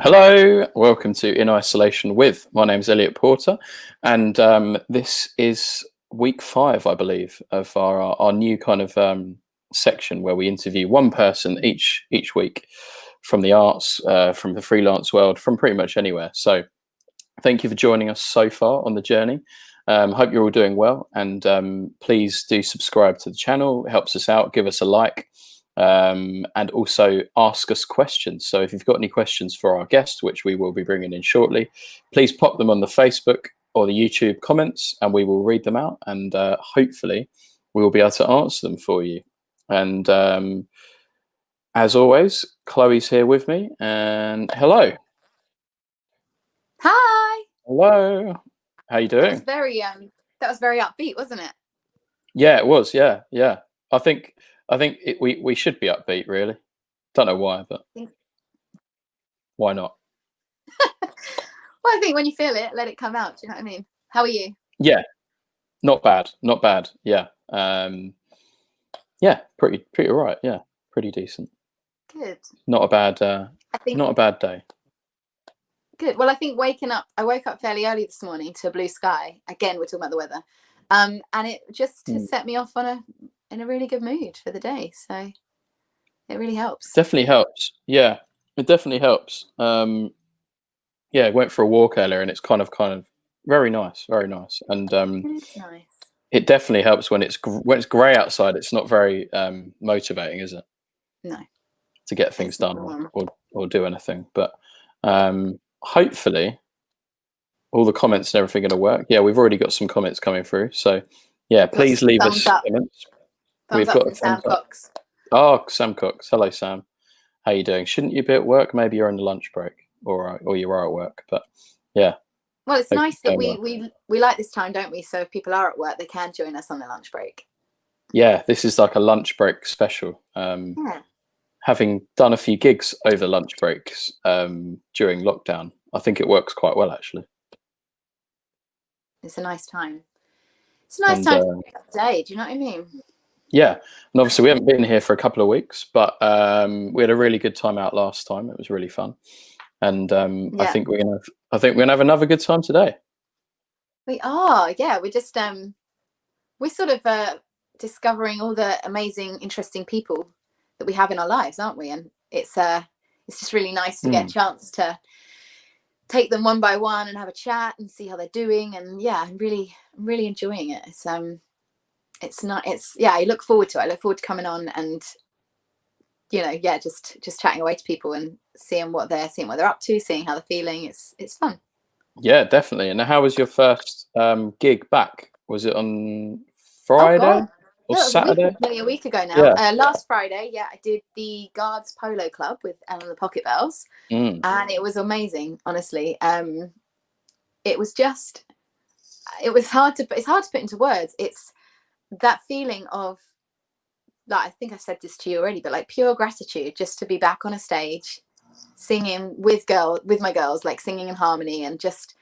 Hello, welcome to In Isolation with. My name's Elliot Porter, and this is week 5, I believe, of our new kind of section where we interview one person each week from the arts, from the freelance world, from pretty much anywhere. So thank you for joining us so far on the journey. Hope you're all doing well, and please do subscribe to the channel. It helps us out. Give us a like. And also ask us questions. So if you've got any questions for our guest, which we will be bringing in shortly, please pop them on the Facebook or the YouTube comments and we will read them out, and hopefully we will be able to answer them for you. And as always, Chloe's here with me, and hello. Hi. Hello. How you doing? That was very upbeat, wasn't it? Yeah, it was. Yeah. I think we should be upbeat, really. Don't know why, but why not? Well, I think when you feel it, let it come out. Do you know what I mean? How are you? Yeah, not bad. Yeah, yeah, pretty all right. Yeah, pretty decent. Good. Not a bad day. Good. Well, I think I woke up fairly early this morning to a blue sky. Again, we're talking about the weather, and it just has set me off in a really good mood for the day. So it really helps. Definitely helps. Yeah, it definitely helps. Yeah, I went for a walk earlier, and it's kind of very nice, and It is nice. it definitely helps when it's grey outside. It's not very motivating, is it? No. To get things done or do anything, but hopefully all the comments and everything are going to work. Yeah, we've already got some comments coming through, so yeah, please leave us comments. We've got a Sam Cox. Oh, Sam Cox. Hello, Sam. How you doing? Shouldn't you be at work? Maybe you're on the lunch break, or you are at work. But yeah. Well, it's nice that we like this time, don't we? So if people are at work, they can join us on their lunch break. Yeah, this is like a lunch break special. Yeah. Having done a few gigs over lunch breaks during lockdown, I think it works quite well, actually. It's a nice time. It's a nice time to pick up the day. Do you know what I mean? Yeah, and obviously we haven't been here for a couple of weeks, but we had a really good time out last time. It was really fun, and I think we're gonna have another good time today. We are, yeah. We're just we're sort of discovering all the amazing, interesting people that we have in our lives, aren't we? And it's just really nice to get a chance to take them one by one and have a chat and see how they're doing. And yeah, I'm really enjoying it. I look forward to it. I look forward to coming on and just chatting away to people and seeing what they're up to, seeing how they're feeling. It's fun. Yeah, definitely. And how was your first gig back? Was it on Friday or Saturday? Nearly a week ago now. Yeah. Last Friday, I did the Guards Polo Club with Ellen and the Pocket Bells, and it was amazing. Honestly, it was hard to put into words. It's that feeling of, like, I think I said this to you already, but like pure gratitude just to be back on a stage singing with my girls, like singing in harmony, and just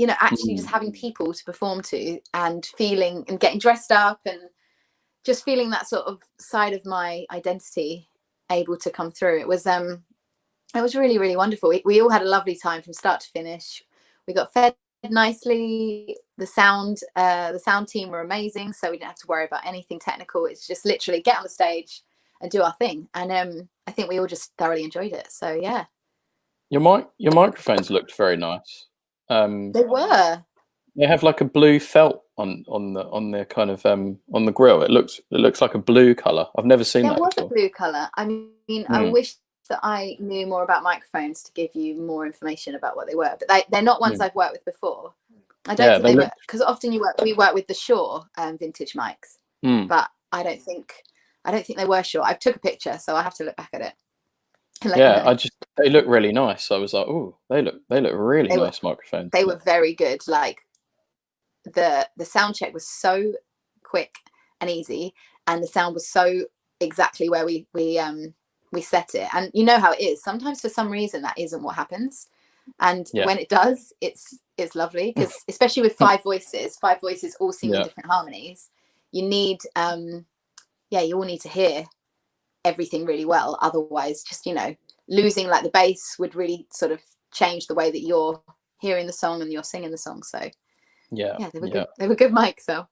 actually just having people to perform to, and feeling and getting dressed up and just feeling that sort of side of my identity able to come through. It was really, really wonderful. We all had a lovely time from start to finish. We got fed nicely. The sound team were amazing, so we didn't have to worry about anything technical. It's just literally get on the stage and do our thing, and I think we all just thoroughly enjoyed it. So yeah. Your microphones looked very nice. They were. They have like a blue felt on the kind of on the grill. It looks like a blue color. I've never seen that before. There was a blue color. I mean, I wish that I knew more about microphones to give you more information about what they were, but they're not ones I've worked with before. I don't think they were, because often we work with the Shure vintage mics, but I don't think they were Shure. I took a picture, so I have to look back at it. Yeah, they look really nice. I was like, oh, they look really nice microphones. They were very good. Like the sound check was so quick and easy, and the sound was so exactly where we set it. And you know how it is. Sometimes for some reason that isn't what happens, and when it does, it's lovely, because especially with five voices all singing different harmonies, you need you all need to hear everything really well. Otherwise, just losing like the bass would really sort of change the way that you're hearing the song and you're singing the song. So yeah, they were good. They were good mics, so.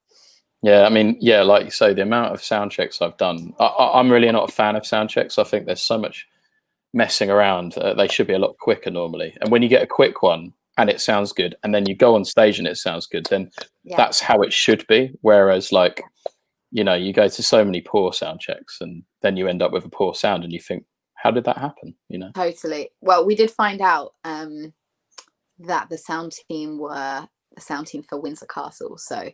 Yeah, I mean, yeah, like you say, the amount of sound checks I've done, I'm really not a fan of sound checks. I think there's so much messing around. They should be a lot quicker normally. And when you get a quick one and it sounds good, and then you go on stage and it sounds good, then that's how it should be. Whereas, like, you know, you go to so many poor sound checks and then you end up with a poor sound and you think, how did that happen? You know? Totally. Well, we did find out that the sound team were the sound team for Windsor Castle. So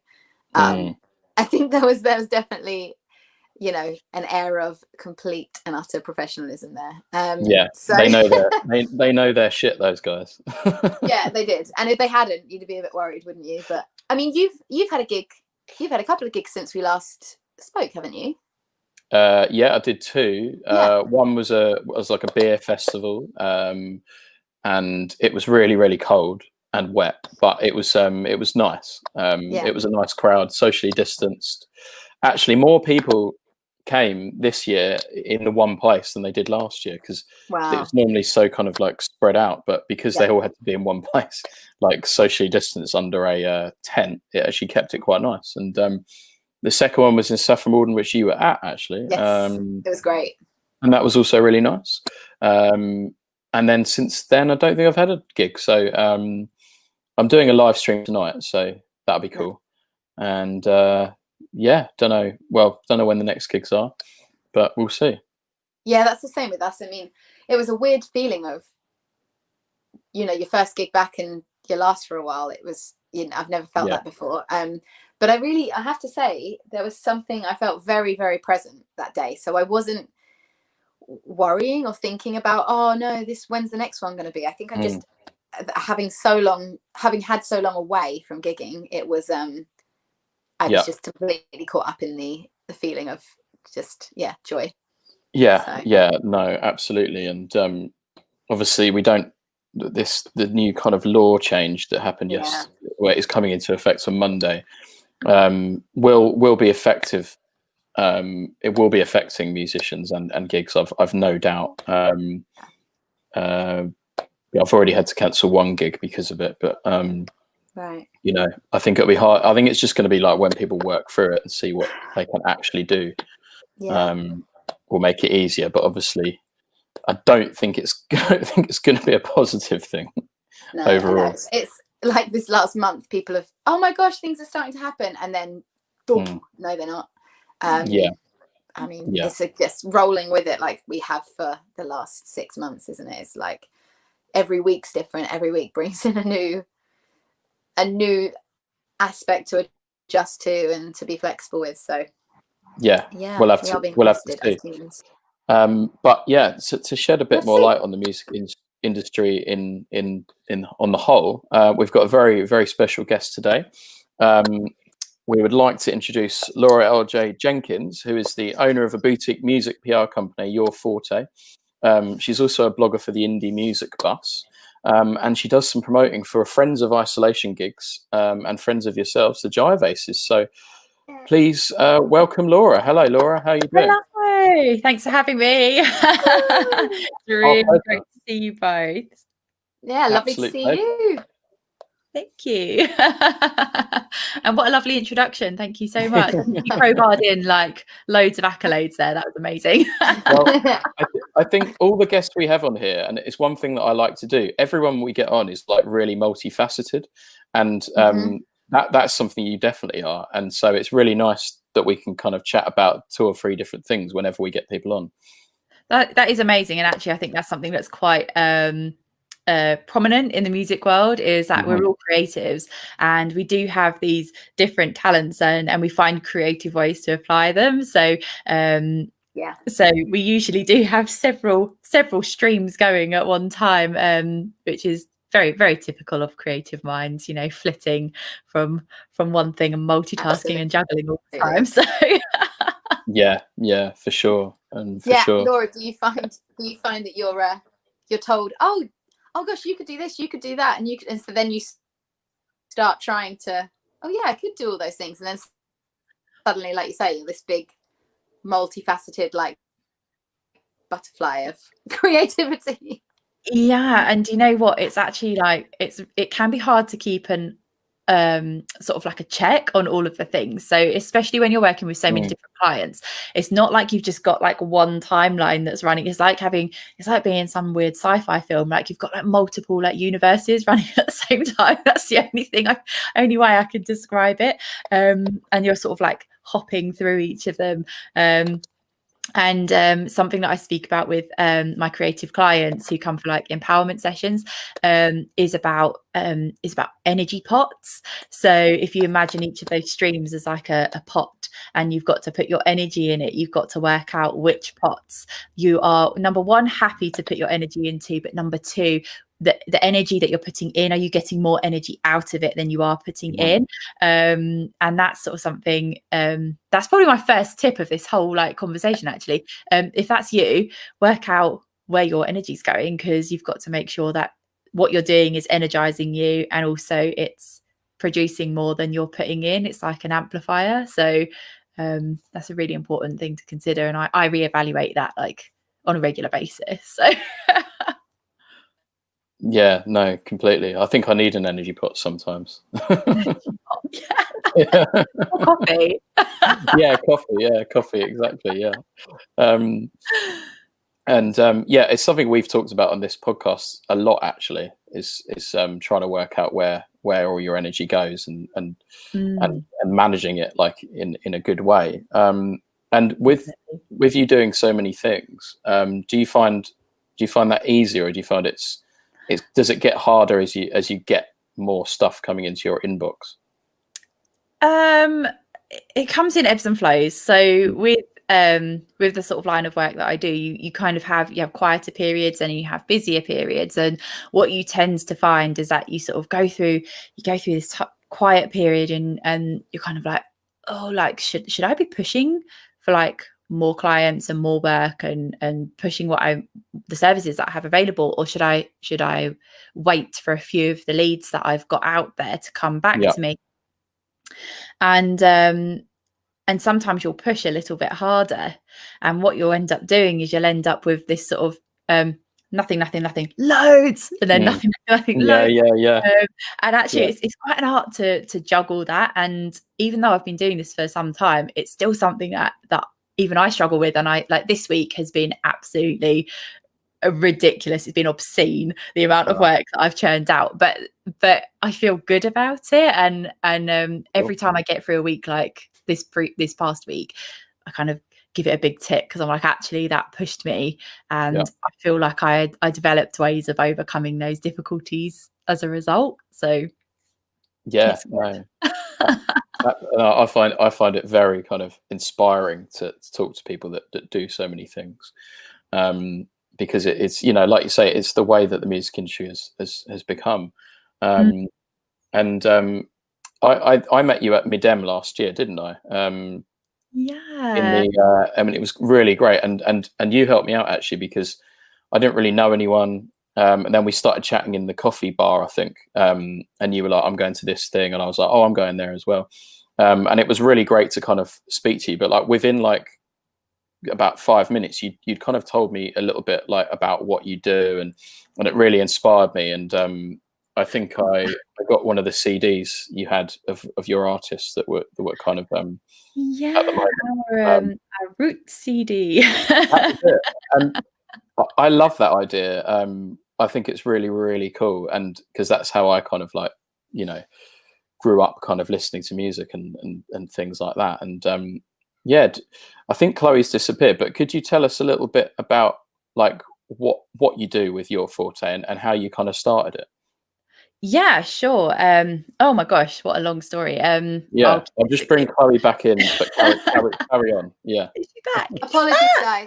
I think there was definitely, you know, an air of complete and utter professionalism there. So they know they know their shit, those guys. Yeah, they did. And if they hadn't, you'd be a bit worried, wouldn't you? But I mean, you've had a couple of gigs since we last spoke, haven't you? Yeah, I did 2. One was like a beer festival, and it was really, really cold and wet, but it was nice. It was a nice crowd, socially distanced. Actually, more people came this year in the one place than they did last year, because it was normally so kind of like spread out, but because they all had to be in one place, like socially distanced under a tent, it actually kept it quite nice. And the second one was in Saffron Walden, which you were at, actually. Yes, it was great. And that was also really nice. And then since then, I don't think I've had a gig. So I'm doing a live stream tonight, so that'll be cool. And don't know when the next gigs are, but we'll see. Yeah, that's the same with us. I mean, it was a weird feeling of, you know, your first gig back and your last for a while. It was, you know, I've never felt that before. But I have to say, there was something I felt very, very present that day. So I wasn't worrying or thinking about, oh no, when's the next one going to be? I think I just, having had so long away from gigging, it was I was just completely caught up in the feeling of just joy. No, absolutely. And obviously the new kind of law change that happened yesterday, where it's coming into effect on Monday, will be effective. It will be affecting musicians and gigs. I've no doubt. I've already had to cancel one gig because of it, but you know, I think it'll be hard. I think it's just going to be like when people work through it and see what they can actually do. Will make it easier, but obviously, I don't think it's going to be a positive thing overall. It's like this last month, people have, oh my gosh, things are starting to happen, and then boom, no, they're not. I mean, it's just rolling with it like we have for the last 6 months, isn't it? It's like every week's different. Every week brings in a new aspect to adjust to and to be flexible with. So we'll have to see. But to shed a bit more light on the music industry in on the whole, we've got a very, very special guest today. We would like to introduce Laura LJ Jenkins, who is the owner of a boutique music PR company, Your Forte. She's also a blogger for the Indie Music Bus. And she does some promoting for Friends of Isolation gigs and friends of yourselves, the JIVE Aces. So please welcome Laura. Hello, Laura. How are you doing? Hello. Thanks for having me. It's really great to see you both. Yeah, lovely to see you. Thank you. And what a lovely introduction. Thank you so much. You crowbarred in like loads of accolades there. That was amazing. Well, I think all the guests we have on here, and it's one thing that I like to do, everyone we get on is like really multifaceted, and that's something you definitely are. And so it's really nice that we can kind of chat about 2 or 3 different things whenever we get people on. That is amazing. And actually, I think that's something that's quite prominent in the music world, is that we're all creatives and we do have these different talents, and we find creative ways to apply them. So so we usually do have several streams going at one time, which is very, very typical of creative minds, you know, flitting from one thing and multitasking and juggling all the time. So yeah, for sure. And for sure, Laura, do you find that you're told, oh gosh, you could do this, you could do that, and so then you start trying to, oh yeah, I could do all those things, and then suddenly, like you say, you're this big multifaceted like butterfly of creativity. Yeah, and you know what? It's actually like it can be hard to keep an sort of like a check on all of the things. So especially when you're working with so many different clients, it's not like you've just got like one timeline that's running. It's like being in some weird sci-fi film, like you've got like multiple like universes running at the same time. That's the only way I can describe it. And you're sort of like hopping through each of them. And something that I speak about with my creative clients who come for like empowerment sessions is about energy pots. So if you imagine each of those streams as like a pot, and you've got to put your energy in it, you've got to work out which pots you are, number one, happy to put your energy into, but number two, the energy that you're putting in, are you getting more energy out of it than you are putting in? And that's sort of something, that's probably my first tip of this whole like conversation, actually. If that's you, work out where your energy's going, because you've got to make sure that what you're doing is energizing you, and also it's producing more than you're putting in. It's like an amplifier. So that's a really important thing to consider, and I reevaluate that like on a regular basis. So yeah, no, completely. I think I need an energy pot sometimes. Yeah. Or coffee. Yeah, coffee, exactly. Yeah. Yeah, it's something we've talked about on this podcast a lot, actually, is trying to work out where all your energy goes and managing it like in a good way. And with you doing so many things, do you find that easier, or do you find does it get harder as you get more stuff coming into your inbox? It comes in ebbs and flows. So with the sort of line of work that I do, you kind of have quieter periods and you have busier periods. And what you tend to find is that you sort of go through this quiet period, and you're kind of like, oh, like should I be pushing for like more clients and more work and pushing the services that I have available, or should I wait for a few of the leads that I've got out there to come back to me? And sometimes you'll push a little bit harder, and what you'll end up doing is you'll end up with this sort of nothing, loads, and then nothing, loads. And actually it's quite an art to juggle that. And even though I've been doing this for some time, it's still something that even I struggle with. And I like, this week has been absolutely ridiculous. It's been obscene, the amount of work that I've churned out, but I feel good about it. And every time I get through a week like this past week, I kind of give it a big tick, because I'm like, actually that pushed me, and I feel like I developed ways of overcoming those difficulties as a result. So I find it very kind of inspiring to talk to people that do so many things, because it's, you know, like you say, it's the way that the music industry has become. I met you at Midem last year, didn't I? I mean, it was really great, and you helped me out, actually, because I didn't really know anyone. And then we started chatting in the coffee bar, I think. And you were like, I'm going to this thing. And I was like, oh, I'm going there as well. And it was really great to kind of speak to you. But like within like about 5 minutes, you'd kind of told me a little bit like about what you do, and it really inspired me. And I think I got one of the CDs you had of your artists that were kind of at the moment. Our root CD. That was it. And I love that idea. I think it's really, really cool, and because that's how I kind of like, you know, grew up kind of listening to music and things like that. And I think Chloe's disappeared, but could you tell us a little bit about like what you do with Your Forte and how you kind of started it? Yeah, sure. Oh my gosh, what a long story. I'll just bring Chloe back in, but carry on. Yeah. Is she back? Apologies, guys.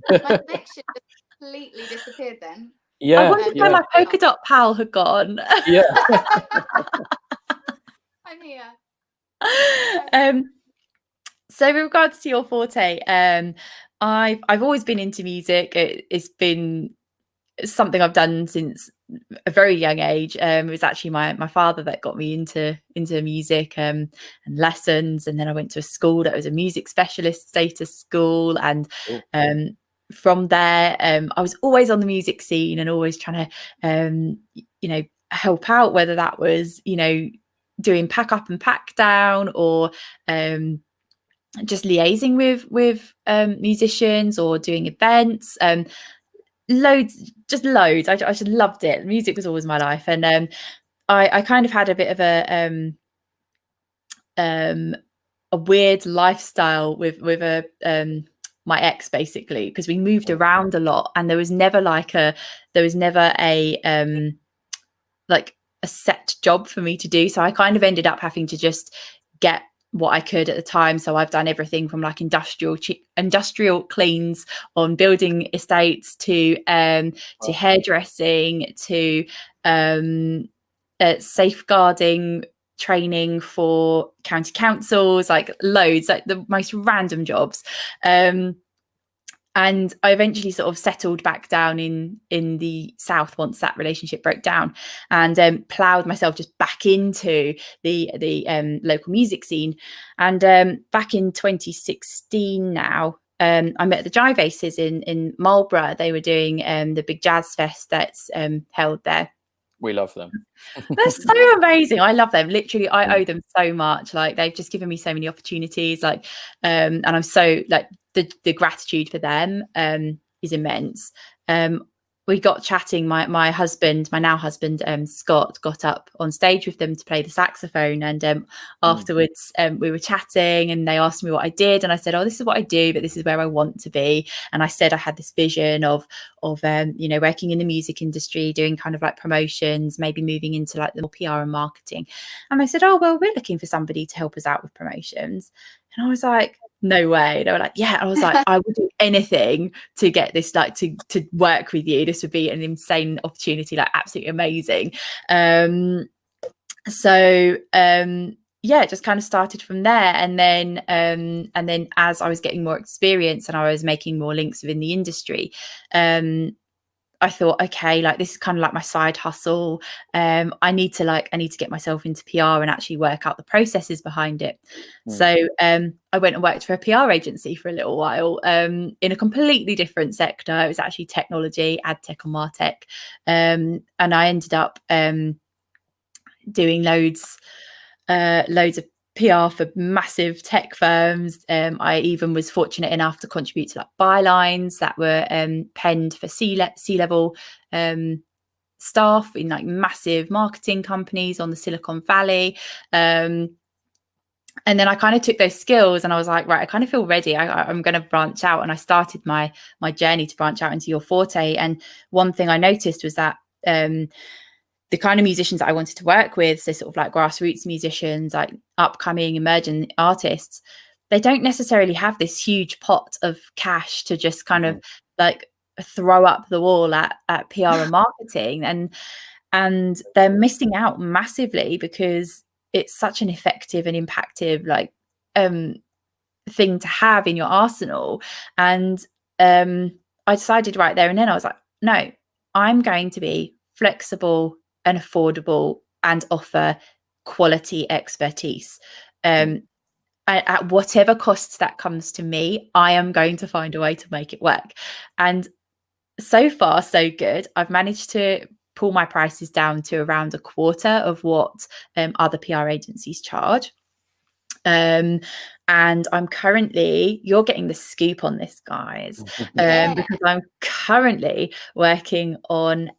My connection just completely disappeared then. I wondered where my polka dot pal had gone. Yeah. I'm here. So with regards to Your Forte, I've always been into music. It's been something I've done since a very young age. It was actually my father that got me into music and lessons, and then I went to a school that was a music specialist status school, and from there, I was always on the music scene and always trying to, you know, help out, whether that was, you know, doing pack up and pack down, or just liaising with musicians, or doing events. Loads. I just loved it. Music was always my life, and I kind of had a bit of a weird lifestyle with my ex, basically, because we moved around a lot, and there was never a like a set job for me to do. So I kind of ended up having to just get what I could at the time. So I've done everything from like industrial cleans on building estates to hairdressing to safeguarding training for county councils, like loads, like the most random jobs. And I eventually sort of settled back down in the south once that relationship broke down, and ploughed myself just back into the local music scene. And back in 2016 now, I met the JIVE Aces in Marlborough. They were doing the big jazz fest that's held there. We love them. They're so amazing. I love them. Literally, I owe them so much. Like, they've just given me so many opportunities. Like, and I'm so, like, the gratitude for them is immense. We got chatting. My now husband, Scott, got up on stage with them to play the saxophone, and afterwards we were chatting, and they asked me what I did, and I said, oh, this is what I do, but this is where I want to be. And I said I had this vision of you know, working in the music industry, doing kind of like promotions, maybe moving into like the more PR and marketing. And they said, oh, well, we're looking for somebody to help us out with promotions. And I was like, no way. They were like, yeah. I was like, I would do anything to get this, like, to work with you. This would be an insane opportunity, like absolutely amazing. So yeah, it just kind of started from there. And then as I was getting more experience and I was making more links within the industry, I thought, okay, like, this is kind of like my side hustle. I need to get myself into PR and actually work out the processes behind it. So I went and worked for a PR agency for a little while, in a completely different sector. It was actually technology, ad tech and martech. And I ended up doing loads of PR for massive tech firms. I even was fortunate enough to contribute to like bylines that were penned for C-level staff in like massive marketing companies on the Silicon Valley. And then I kind of took those skills and I was like, right, I kind of feel ready. I'm going to branch out. And I started my journey to branch out into Your Forte. And one thing I noticed was that the kind of musicians that I wanted to work with, so sort of like grassroots musicians, like upcoming emerging artists, they don't necessarily have this huge pot of cash to just kind of like throw up the wall at PR and marketing. And they're missing out massively because it's such an effective and impactful like thing to have in your arsenal. And I decided right there and then, I was like, no, I'm going to be flexible and affordable and offer quality expertise. At whatever costs that comes to me, I am going to find a way to make it work. And so far, so good. I've managed to pull my prices down to around a quarter of what other PR agencies charge. And I'm currently, you're getting the scoop on this, guys, because I'm currently working on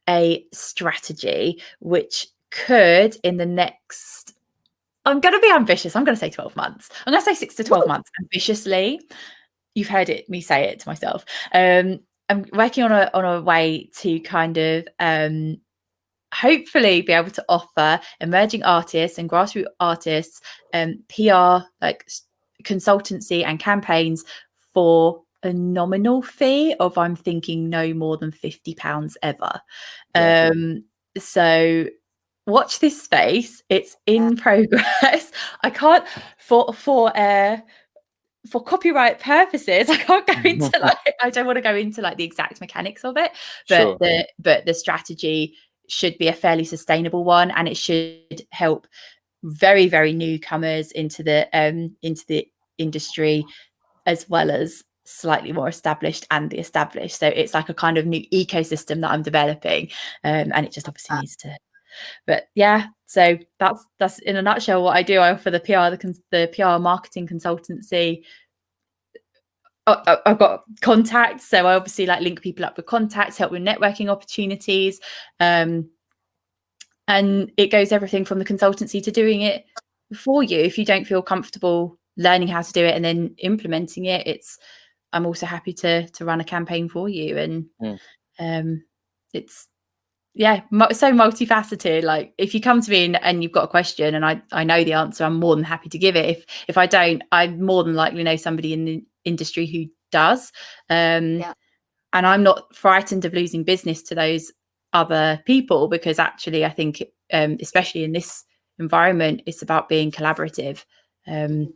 a strategy which could, in the next, I'm going to be ambitious, I'm going to say 12 months. I'm going to say 6 to 12 months ambitiously. You've heard me say it to myself. I'm working on a way to kind of hopefully be able to offer emerging artists and grassroots artists PR, like consultancy and campaigns for a nominal fee of, I'm thinking, no more than £50 ever. So watch this space. It's in progress. I can't for copyright purposes, I can't go into like, I don't want to go into like the exact mechanics of it, but the strategy should be a fairly sustainable one, and it should help very, very newcomers into the industry, as well as slightly more established and the established. So it's like a kind of new ecosystem that I'm developing, and it just obviously needs to. But yeah, so that's in a nutshell what I do. I offer the PR marketing consultancy. I've got contacts, so I obviously like link people up with contacts, help with networking opportunities, and it goes everything from the consultancy to doing it for you. If you don't feel comfortable learning how to do it and then implementing it, I'm also happy to run a campaign for you. And it's so multifaceted. Like if you come to me and you've got a question and I know the answer, I'm more than happy to give it. If I don't, I more than likely know somebody in the industry who does. And I'm not frightened of losing business to those other people, because actually I think especially in this environment, it's about being collaborative, and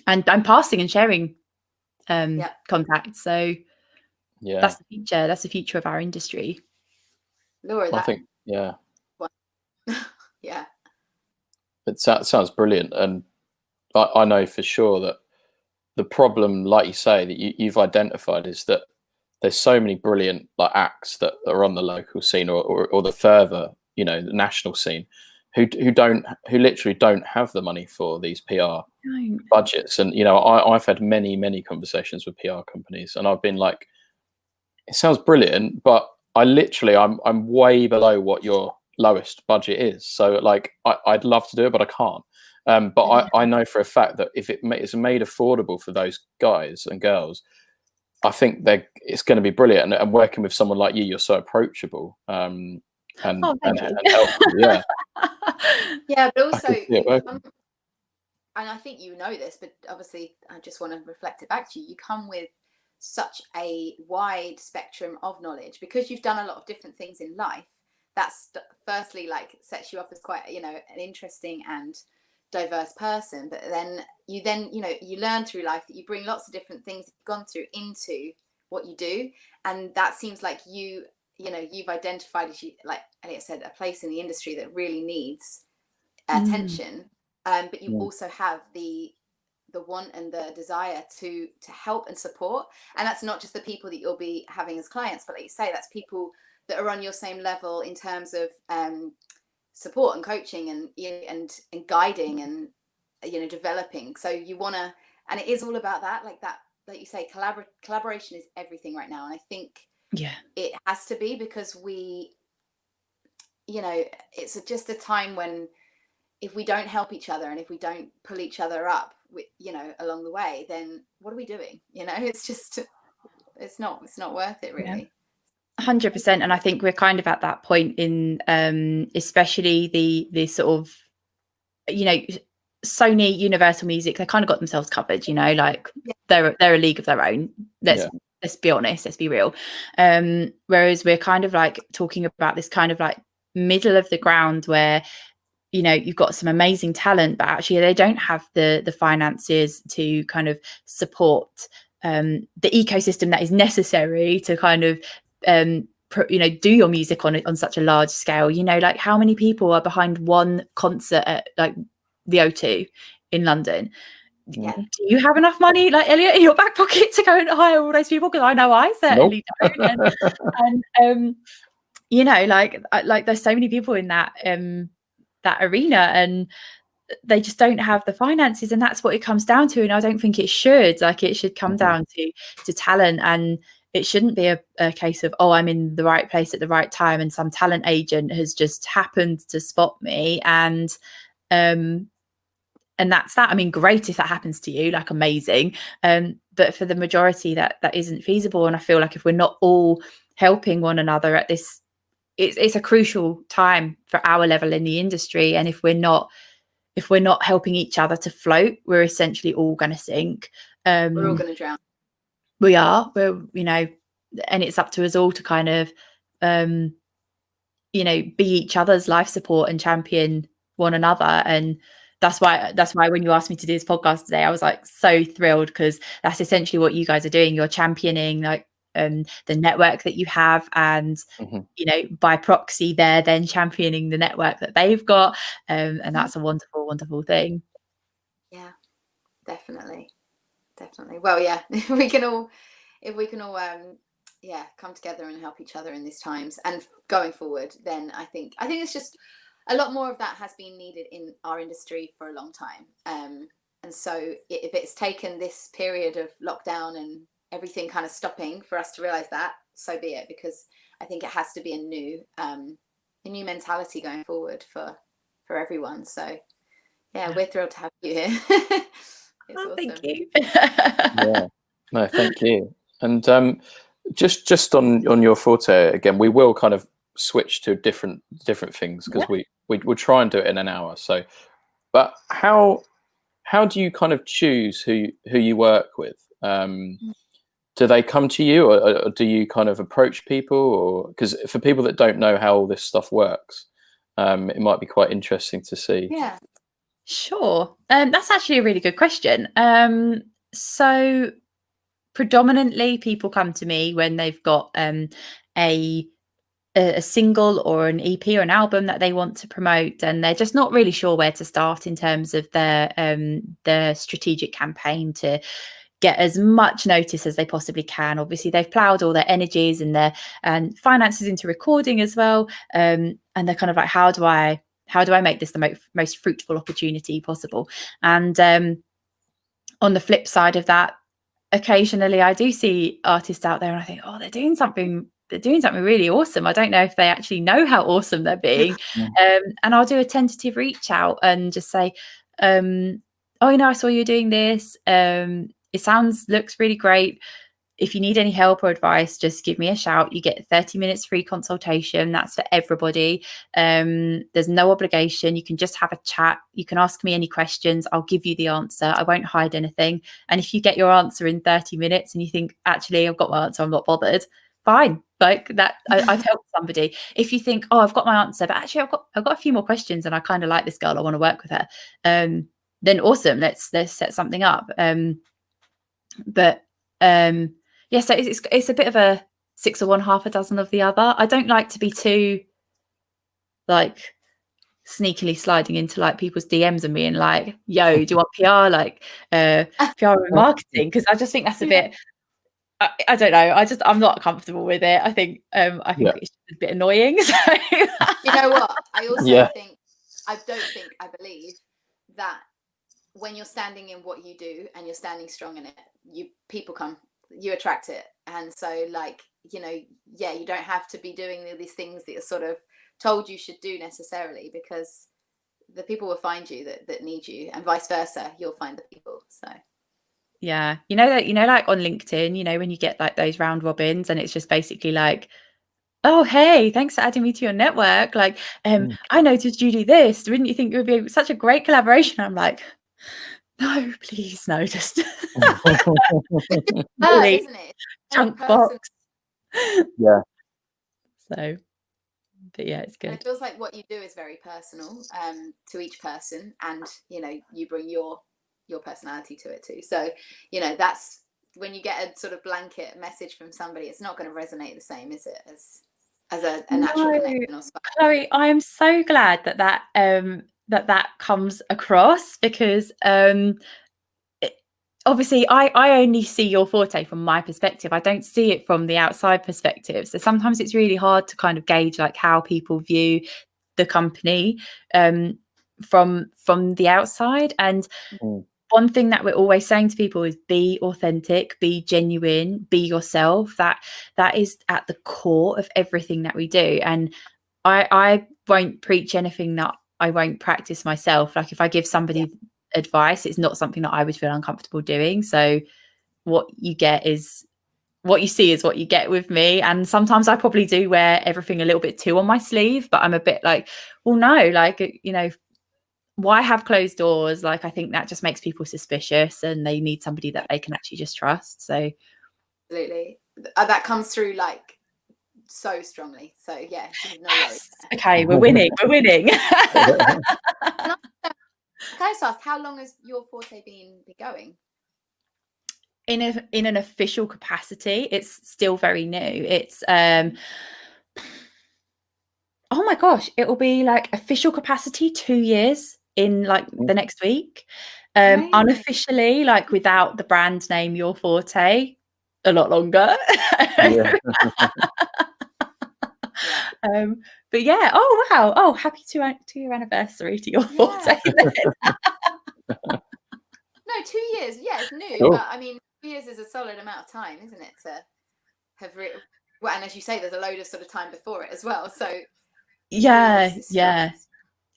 I'm passing and sharing contacts. So that's the future of our industry. Laura, I think yeah. It sounds brilliant, and I know for sure that the problem, like you say, that you've identified is that there's so many brilliant like acts that are on the local scene or the further, the national scene, who literally don't have the money for these PR budgets. And I've had many conversations with PR companies, and I've been like, it sounds brilliant, but I'm way below what your lowest budget is. So like I'd love to do it, but I can't. But I know for a fact that if it's made affordable for those guys and girls, I think it's going to be brilliant. And working with someone like you, you're so approachable. And helpful. Yeah. Yeah, but also, and I think you know this, but obviously I just want to reflect it back to you. You come with such a wide spectrum of knowledge because you've done a lot of different things in life. That's firstly like sets you up as quite an interesting and diverse person. But then you learn through life that you bring lots of different things you've gone through into what you do, and that seems like you've identified, as you like Elliot said, a place in the industry that really needs attention. But you also have the want and the desire to help and support, and that's not just the people that you'll be having as clients, but like you say, that's people that are on your same level in terms of support and coaching and guiding and developing. So you want to, and it is all about that, like you say, collaboration is everything right now, and I think it has to be, because it's just a time when if we don't help each other and if we don't pull each other up with, along the way, then what are we doing? It's just, it's not worth it, really. 100%. And I think we're kind of at that point in especially the sort of Sony, Universal Music, they kind of got themselves covered, like they're a league of their own. Let's be honest, let's be real. Whereas we're kind of like talking about this kind of like middle of the ground where you've got some amazing talent, but actually they don't have the finances to kind of support the ecosystem that is necessary to kind of do your music on such a large scale. Like how many people are behind one concert at like the O2 in London? Do you have enough money, like Elliot, in your back pocket to go and hire all those people? Because I know I certainly don't. And like there's so many people in that arena, and they just don't have the finances, and that's what it comes down to. And I don't think it should. Like it should come down to talent, and it shouldn't be a case of, I'm in the right place at the right time and some talent agent has just happened to spot me, and that's that. I mean, great if that happens to you, like amazing. But for the majority that isn't feasible. And I feel like if we're not all helping one another at this, it's a crucial time for our level in the industry. And if we're not helping each other to float, we're essentially all going to sink. We're all going to drown. We are. And it's up to us all to kind of, be each other's life support and champion one another. And that's why when you asked me to do this podcast today, I was like so thrilled, because that's essentially what you guys are doing. You're championing like the network that you have, and by proxy they're then championing the network that they've got, and that's a wonderful thing. Yeah, definitely. definitely. Well, yeah, if we can all come together and help each other in these times and going forward, then I think it's just a lot more of that has been needed in our industry for a long time. And so if it's taken this period of lockdown and everything kind of stopping for us to realize that, so be it, because I think it has to be a new mentality going forward for everyone. So yeah, we're thrilled to have you here. Awesome. Thank you. Yeah, no, thank you. And just on your forte again, we will kind of switch to different things, because we'll try and do it in an hour. So, but how do you kind of choose who you work with? Do they come to you, or do you kind of approach people? Or because for people that don't know how all this stuff works, it might be quite interesting to see. Yeah, sure. That's actually a really good question. So predominantly people come to me when they've got a single or an EP or an album that they want to promote, and they're just not really sure where to start in terms of their strategic campaign to get as much notice as they possibly can. Obviously, they've ploughed all their energies and their finances into recording as well, and they're kind of like, how do I make this the most fruitful opportunity possible? And on the flip side of that, occasionally I do see artists out there and I think, oh, they're doing something really awesome. I don't know if they actually know how awesome they're being. And I'll do a tentative reach out and just say, oh, I saw you doing this. It looks really great. If you need any help or advice, just give me a shout. You get 30 minutes free consultation. That's for everybody. There's no obligation. You can just have a chat. You can ask me any questions. I'll give you the answer. I won't hide anything. And if you get your answer in 30 minutes and you think, actually, I've got my answer, I'm not bothered, fine. Like that, I've helped somebody. If you think, oh, I've got my answer, but actually I've got a few more questions and I kind of like this girl, I want to work with her, then awesome. Let's set something up. Yeah, so it's a bit of a 6 of one, half a dozen of the other. I don't like to be too like sneakily sliding into like people's DMs and being like, yo, do you want PR? Like PR and marketing? Because I just think that's a bit, I don't know. I'm not comfortable with it. I think it's a bit annoying. So. You know what? I also think, I believe that when you're standing in what you do and you're standing strong in it, people come. You attract it. And so you don't have to be doing these things that you're sort of told you should do necessarily, because the people will find you that need you, and vice versa, you'll find the people. So yeah, like on LinkedIn, when you get like those round robins and it's just basically like, oh, hey, thanks for adding me to your network, like I noticed you do this, didn't you think it would be such a great collaboration? I'm like, no, please, no, just isn't it? Junk box. Yeah. So, but yeah, it's good. And it feels like what you do is very personal to each person, and you bring your personality to it too. So that's when you get a sort of blanket message from somebody, it's not going to resonate the same, is it, as a natural connection or something. Chloe, I am so glad that comes across, because obviously I only see your forte from my perspective. I don't see it from the outside perspective. So sometimes it's really hard to kind of gauge like how people view the company from the outside. And one thing that we're always saying to people is be authentic, be genuine, be yourself. That is at the core of everything that we do. And I won't preach anything that I won't practice myself. Like if I give somebody advice, it's not something that I would feel uncomfortable doing. So what you get is what you see is what you get with me. And sometimes I probably do wear everything a little bit too on my sleeve, but I'm a bit like, well, no, like, why have closed doors? Like, I think that just makes people suspicious, and they need somebody that they can actually just trust. So absolutely, that comes through like so strongly. So yeah, no worries. Okay, we're winning. Can I just ask, how long has Your Forte been going? In an official capacity, it's still very new. It's oh my gosh, it will be like official capacity 2 years in like the next week. Unofficially, like without the brand name Your Forte, a lot longer. Yeah. But yeah, oh wow, oh happy 2-year anniversary to Your Forte. No, 2 years. Yeah, it's new, Cool. but I mean, 2 years is a solid amount of time, isn't it? To have well, and as you say, there's a load of sort of time before it as well. So yeah,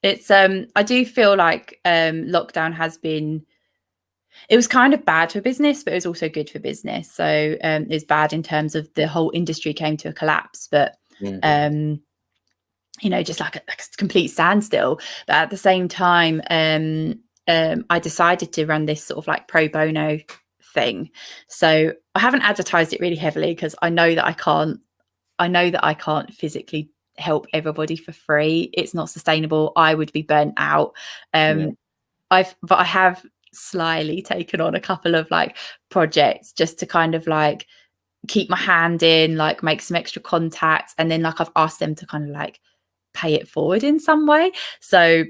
it's I do feel like lockdown has been, it was kind of bad for business, but it was also good for business. So it's bad in terms of the whole industry came to a collapse, but you know, just like a complete standstill. But at the same time, I decided to run this sort of like pro bono thing. So I haven't advertised it really heavily because I know that I can't physically help everybody for free. It's not sustainable. I would be burnt out. But I have slyly taken on a couple of like projects just to kind of like keep my hand in, like make some extra contacts, and then like I've asked them to kind of like pay it forward in some way. So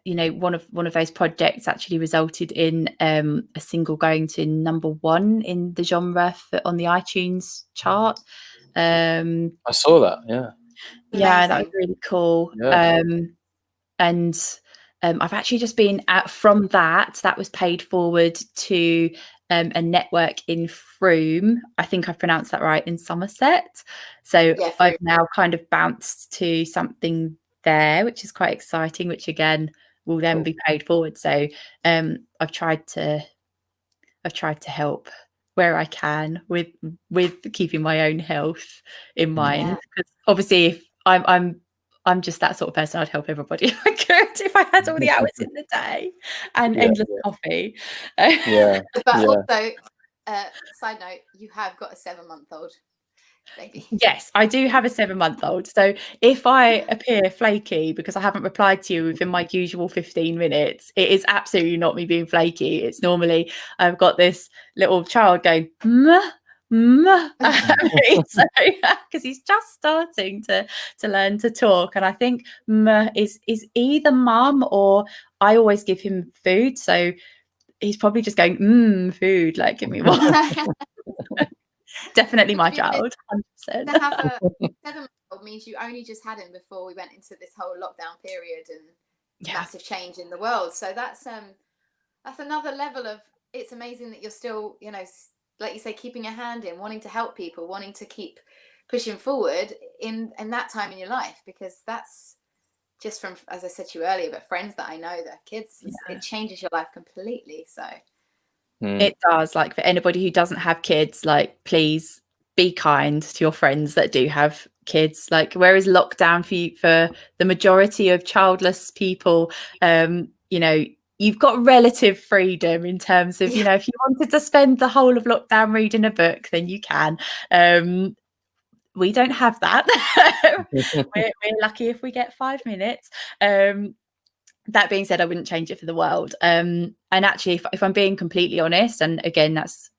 you know, one of those projects actually resulted in a single going to #1 in the genre on the iTunes chart. I saw that. Yeah, that was really cool. And I've actually just been from that was paid forward to a network in Frome. I think I've pronounced that right, in Somerset. So I've now kind of bounced to something there, which is quite exciting, which again will then be paid forward. So I've tried to help where I can with keeping my own health in mind, because obviously if I'm just that sort of person, I'd help everybody if I could, if I had all the hours in the day and endless coffee. But also, side note, you have got a 7-month-old baby. Yes, I do have a 7-month-old. So if I appear flaky because I haven't replied to you within my usual 15 minutes, it is absolutely not me being flaky. It's normally I've got this little child going, because he's just starting to learn to talk, and I think is either mum or I always give him food, so he's probably just going food, like give me more. Definitely my child, 100%. To have a 7-month-old means you only just had him before we went into this whole lockdown period and massive change in the world. So that's another level of, it's amazing that you're still, you know, like you say, keeping your hand in, wanting to help people, wanting to keep pushing forward in that time in your life, because that's just from, as I said to you earlier, but friends that I know that have kids, it changes your life completely. So it does. Like for anybody who doesn't have kids, like please be kind to your friends that do have kids. Like where is lockdown for the majority of childless people? You know, you've got relative freedom in terms of, you know, if you wanted to spend the whole of lockdown reading a book, then you can. We don't have that. we're lucky if we get 5 minutes. That being said, I wouldn't change it for the world. And actually, if I'm being completely honest, and again, that's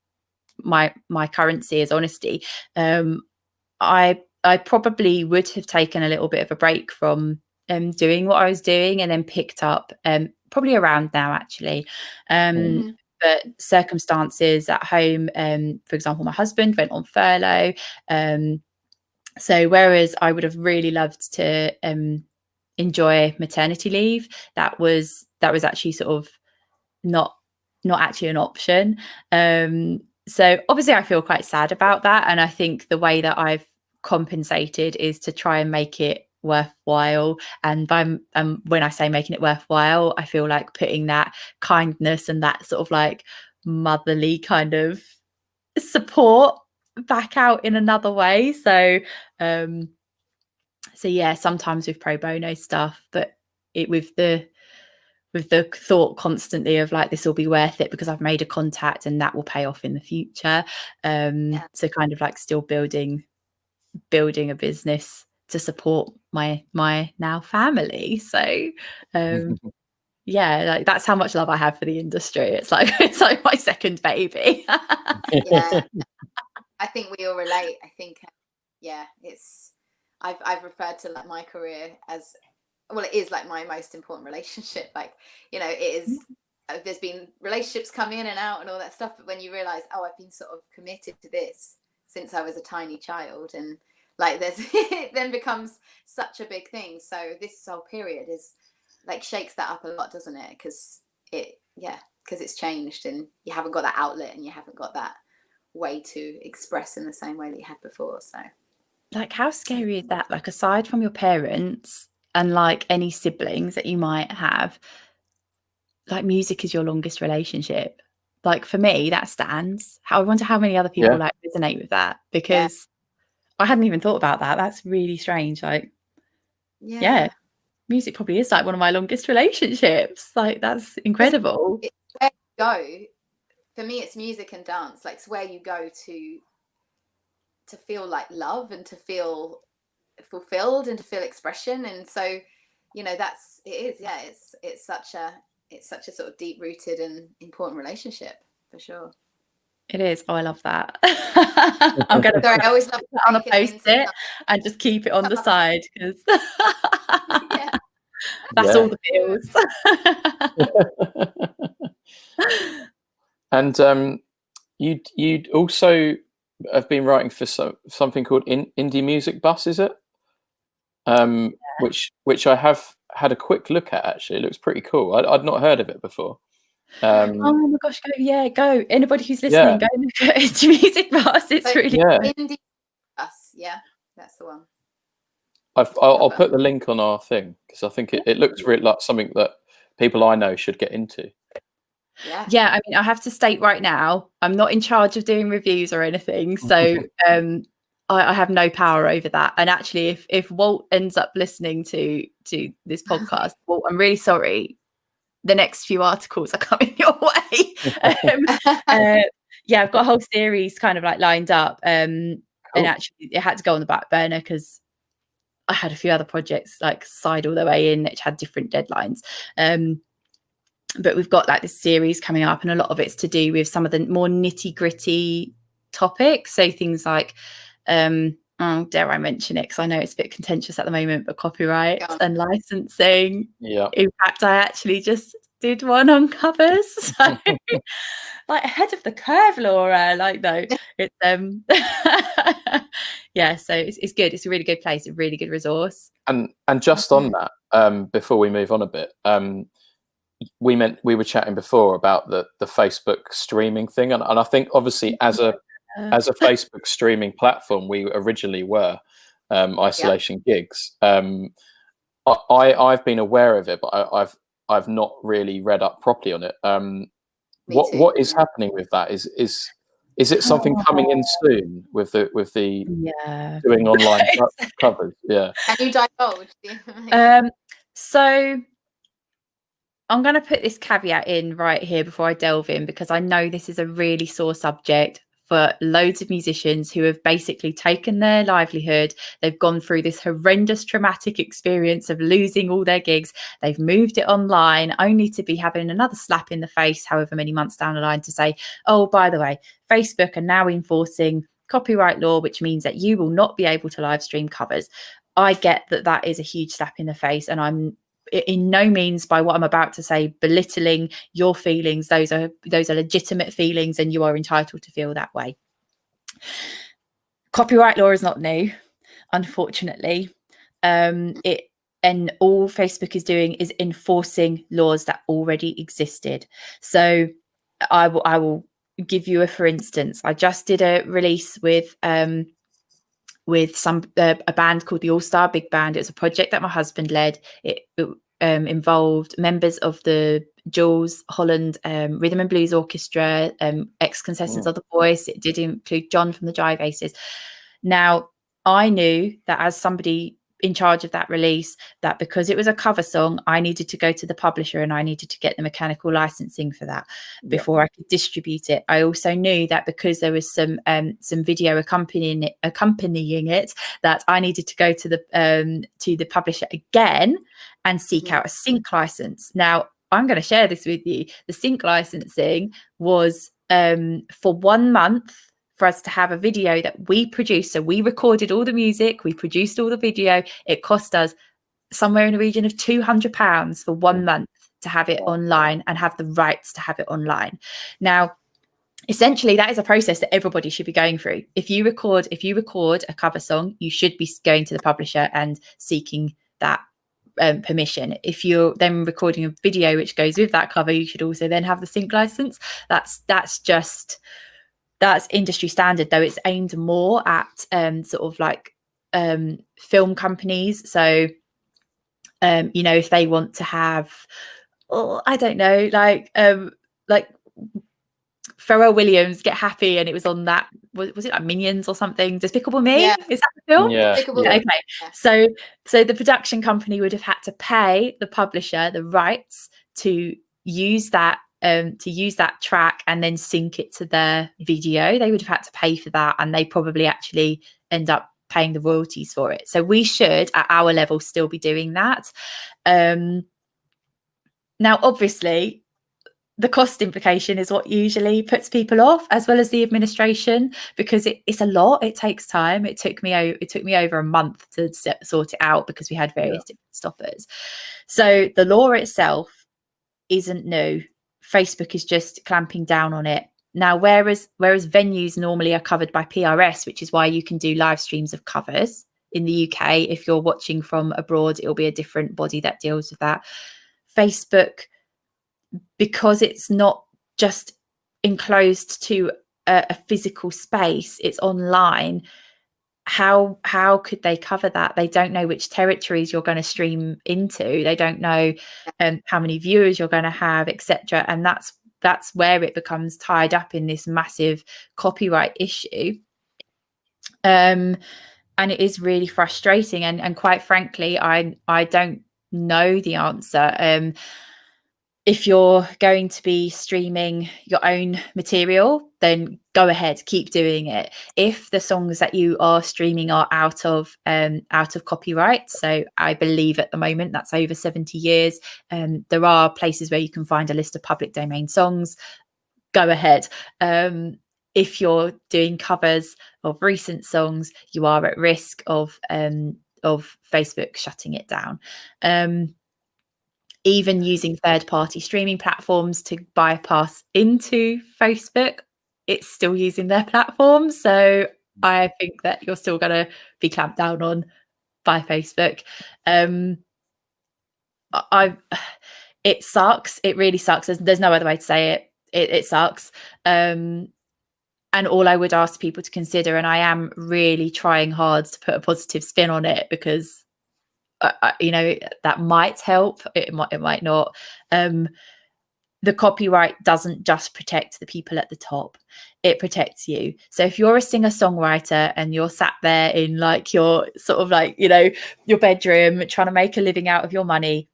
my currency is honesty, I probably would have taken a little bit of a break from doing what I was doing, and then picked up probably around now actually. But circumstances at home, for example, my husband went on furlough. So whereas I would have really loved to enjoy maternity leave, that was actually sort of not actually an option. So obviously I feel quite sad about that, and I think the way that I've compensated is to try and make it worthwhile. And when I say making it worthwhile, I feel like putting that kindness and that sort of like motherly kind of support back out in another way. So yeah, sometimes with pro bono stuff, but with the thought constantly of like, this will be worth it because I've made a contact and that will pay off in the future. So kind of like still building a business to support my now family. So yeah, like that's how much love I have for the industry. It's like my second baby. Yeah, I think we all relate. I think it's I've referred to like my career as well, it is like my most important relationship. Like, you know, it is, there's been relationships come in and out and all that stuff, but when you realize, oh, I've been sort of committed to this since I was a tiny child, and like there's it then becomes such a big thing. So this whole period is like shakes that up a lot, doesn't it? Because it's changed, and you haven't got that outlet, and you haven't got that way to express in the same way that you had before. So like, how scary is that? Like, aside from your parents and like any siblings that you might have, like, music is your longest relationship. Like, for me, that stands. I wonder how many other people like resonate with that, because I hadn't even thought about that. That's really strange. Like, music probably is like one of my longest relationships. Like, that's incredible. It's where you go. For me, it's music and dance. Like, it's where you go to feel like love, and to feel fulfilled, and to feel expression. And so, you know, it's such a sort of deep rooted and important relationship, for sure. It is. Oh, I love that. I'm gonna I always love on a post-it and just keep it on the side, because that's all the feels. And you'd also have been writing for something called Indie Music Bus, is it? Which I have had a quick look at, actually. It looks pretty cool. I'd not heard of it before. Oh my gosh, go. Anybody who's listening, go and look at Indie Music Bus. It's really Indie Bus, that's the one. I'll put the link on our thing, because I think it looks really like something that people I know should get into. Yeah, I mean, I have to state right now, I'm not in charge of doing reviews or anything, so I have no power over that. And actually, if Walt ends up listening to this podcast, Walt, I'm really sorry. The next few articles are coming your way. I've got a whole series kind of like lined up, and actually it had to go on the back burner because I had a few other projects like side all the way in, which had different deadlines. But we've got like this series coming up, and a lot of it's to do with some of the more nitty gritty topics. So things like, dare I mention it? Because I know it's a bit contentious at the moment, but copyright and licensing. Yeah. In fact, I actually just did one on covers. So like ahead of the curve, Laura. Like, no, it's so it's good. It's a really good place, a really good resource. And just on that, before we move on a bit, we were chatting before about the Facebook streaming thing, and I think obviously as a Facebook streaming platform, we originally were isolation gigs. I've been aware of it, but I've not really read up properly on it. What is happening with that? Is it something coming in soon with the doing online covers? Yeah. Can you divulge? So I'm going to put this caveat in right here before I delve in, because I know this is a really sore subject for loads of musicians who have basically taken their livelihood. They've gone through this horrendous traumatic experience of losing all their gigs. They've moved it online only to be having another slap in the face however many months down the line to say, oh, by the way, Facebook are now enforcing copyright law, which means that you will not be able to live stream covers. I get that is a huge slap in the face, and I'm in no means by what I'm about to say belittling your feelings. Those are legitimate feelings, and you are entitled to feel that way. Copyright law is not new, unfortunately. And all Facebook is doing is enforcing laws that already existed. So I will give you for instance. I just did a release with some a band called the All Star Big Band. It was a project that my husband led. It involved members of the Jules Holland Rhythm and Blues Orchestra, ex-contestants of The Voice. It did include John from the Jive Aces. Now, I knew that as somebody in charge of that release, that because it was a cover song, I needed to go to the publisher and I needed to get the mechanical licensing for that before I could distribute it. I also knew that because there was some video accompanying it, that I needed to go to the publisher again and seek out a sync license. Now, I'm going to share this with you. The sync licensing was for 1 month for us to have a video that we produced. So we recorded all the music, we produced all the video. It cost us somewhere in the region of £200 for 1 month to have it online and have the rights to have it online. Now, essentially, that is a process that everybody should be going through. If you record a cover song, you should be going to the publisher and seeking that permission. If you're then recording a video which goes with that cover, you should also then have the sync license. That's industry standard, though it's aimed more at sort of like film companies. So you know, if they want to have, I don't know, like Pharrell Williams, Get Happy, and it was on that, was it like Minions or something? Despicable Me? Yeah. Is that the film? Yeah. Okay. Yeah. So the production company would have had to pay the publisher the rights to use that track and then sync it to their video. They would have had to pay for that, and they probably actually end up paying the royalties for it. So we should, at our level, still be doing that. Now, obviously, the cost implication is what usually puts people off, as well as the administration, because it's a lot. It takes time. It took me over a month to sort it out because we had various different stoppers. So the law itself isn't new. Facebook is just clamping down on it. Now, whereas venues normally are covered by PRS, which is why you can do live streams of covers in the UK. If you're watching from abroad, it'll be a different body that deals with that. Facebook, because it's not just enclosed to a physical space, it's online. How could they cover that? They don't know which territories you're going to stream into. They don't know how many viewers you're going to have, etc. And that's where it becomes tied up in this massive copyright issue. And it is really frustrating. And quite frankly, I don't know the answer. If you're going to be streaming your own material, then go ahead, keep doing it. If the songs that you are streaming are out of copyright, so I believe at the moment that's over 70 years, there are places where you can find a list of public domain songs. Go ahead. If you're doing covers of recent songs, you are at risk of Facebook shutting it down. Even using third-party streaming platforms to bypass into Facebook, it's still using their platform. So I think that you're still going to be clamped down on by Facebook. It sucks. It really sucks. There's no other way to say it. It sucks. And all I would ask people to consider, and I am really trying hard to put a positive spin on it, because you know, that might help. It might not. The copyright doesn't just protect the people at the top, it protects you. So if you're a singer-songwriter and you're sat there in like your sort of like, you know, your bedroom trying to make a living out of your money,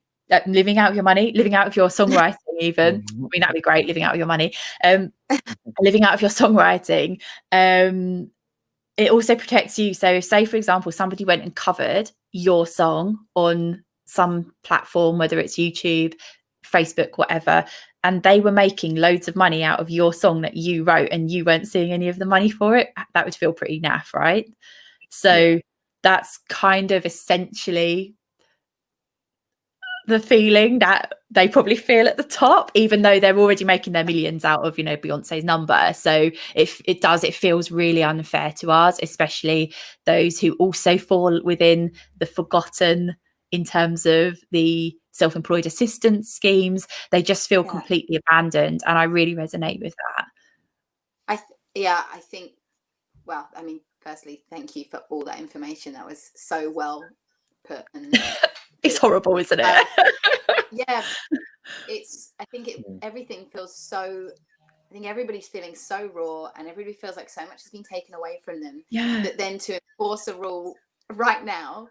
living out of your songwriting, even, I mean, that'd be great, living out of your money, living out of your songwriting, it also protects you. So say, for example, somebody went and covered your song on some platform, whether it's YouTube, Facebook, whatever, and they were making loads of money out of your song that you wrote and you weren't seeing any of the money for it, that would feel pretty naff, right? So that's kind of essentially the feeling that they probably feel at the top, even though they're already making their millions out of, you know, Beyonce's number. So it feels really unfair to us, especially those who also fall within the forgotten in terms of the self-employed assistance schemes. They just feel completely abandoned, and I really resonate with that. I think, well, I mean, firstly, thank you for all that information. That was so well put. And it's horrible, isn't it? Everything feels so, I think everybody's feeling so raw, and everybody feels like so much has been taken away from them. But then to enforce a rule right now,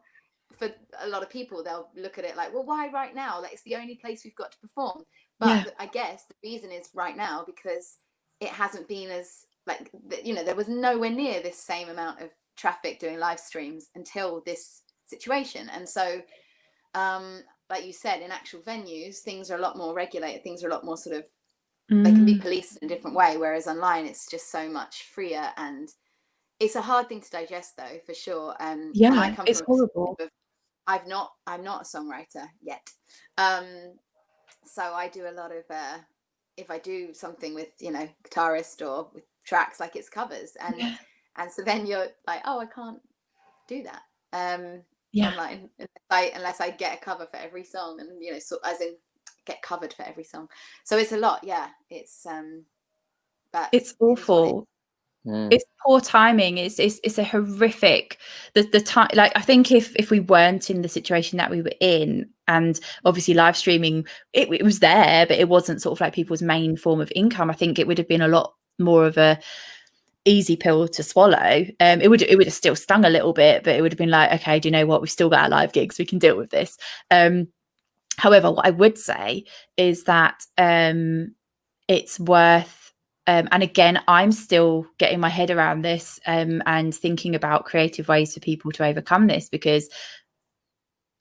for a lot of people, they'll look at it like, well, why right now? Like, it's the only place we've got to perform. But I guess the reason is right now because it hasn't been as, like, you know, there was nowhere near this same amount of traffic doing live streams until this situation. And so, like you said, in actual venues, things are a lot more regulated. Things are a lot more sort of, they can be policed in a different way. Whereas online, it's just so much freer, and it's a hard thing to digest, though, for sure. It's horrible. I'm not a songwriter yet. So I do a lot of if I do something with, you know, guitarist or with tracks, like it's covers, and so then you're like, oh, I can't do that online unless I get a cover for every song, and, you know, so as in get covered for every song. So it's a lot. It's but it's awful. It's poor timing. It's a horrific the time. Like, I think if we weren't in the situation that we were in, and obviously live streaming, it was there, but it wasn't sort of like people's main form of income, I think it would have been a lot more of a easy pill to swallow. It would have still stung a little bit, but it would have been like, okay, do you know what, we've still got our live gigs, we can deal with this. However, what I would say is that it's worth and again, I'm still getting my head around this and thinking about creative ways for people to overcome this, because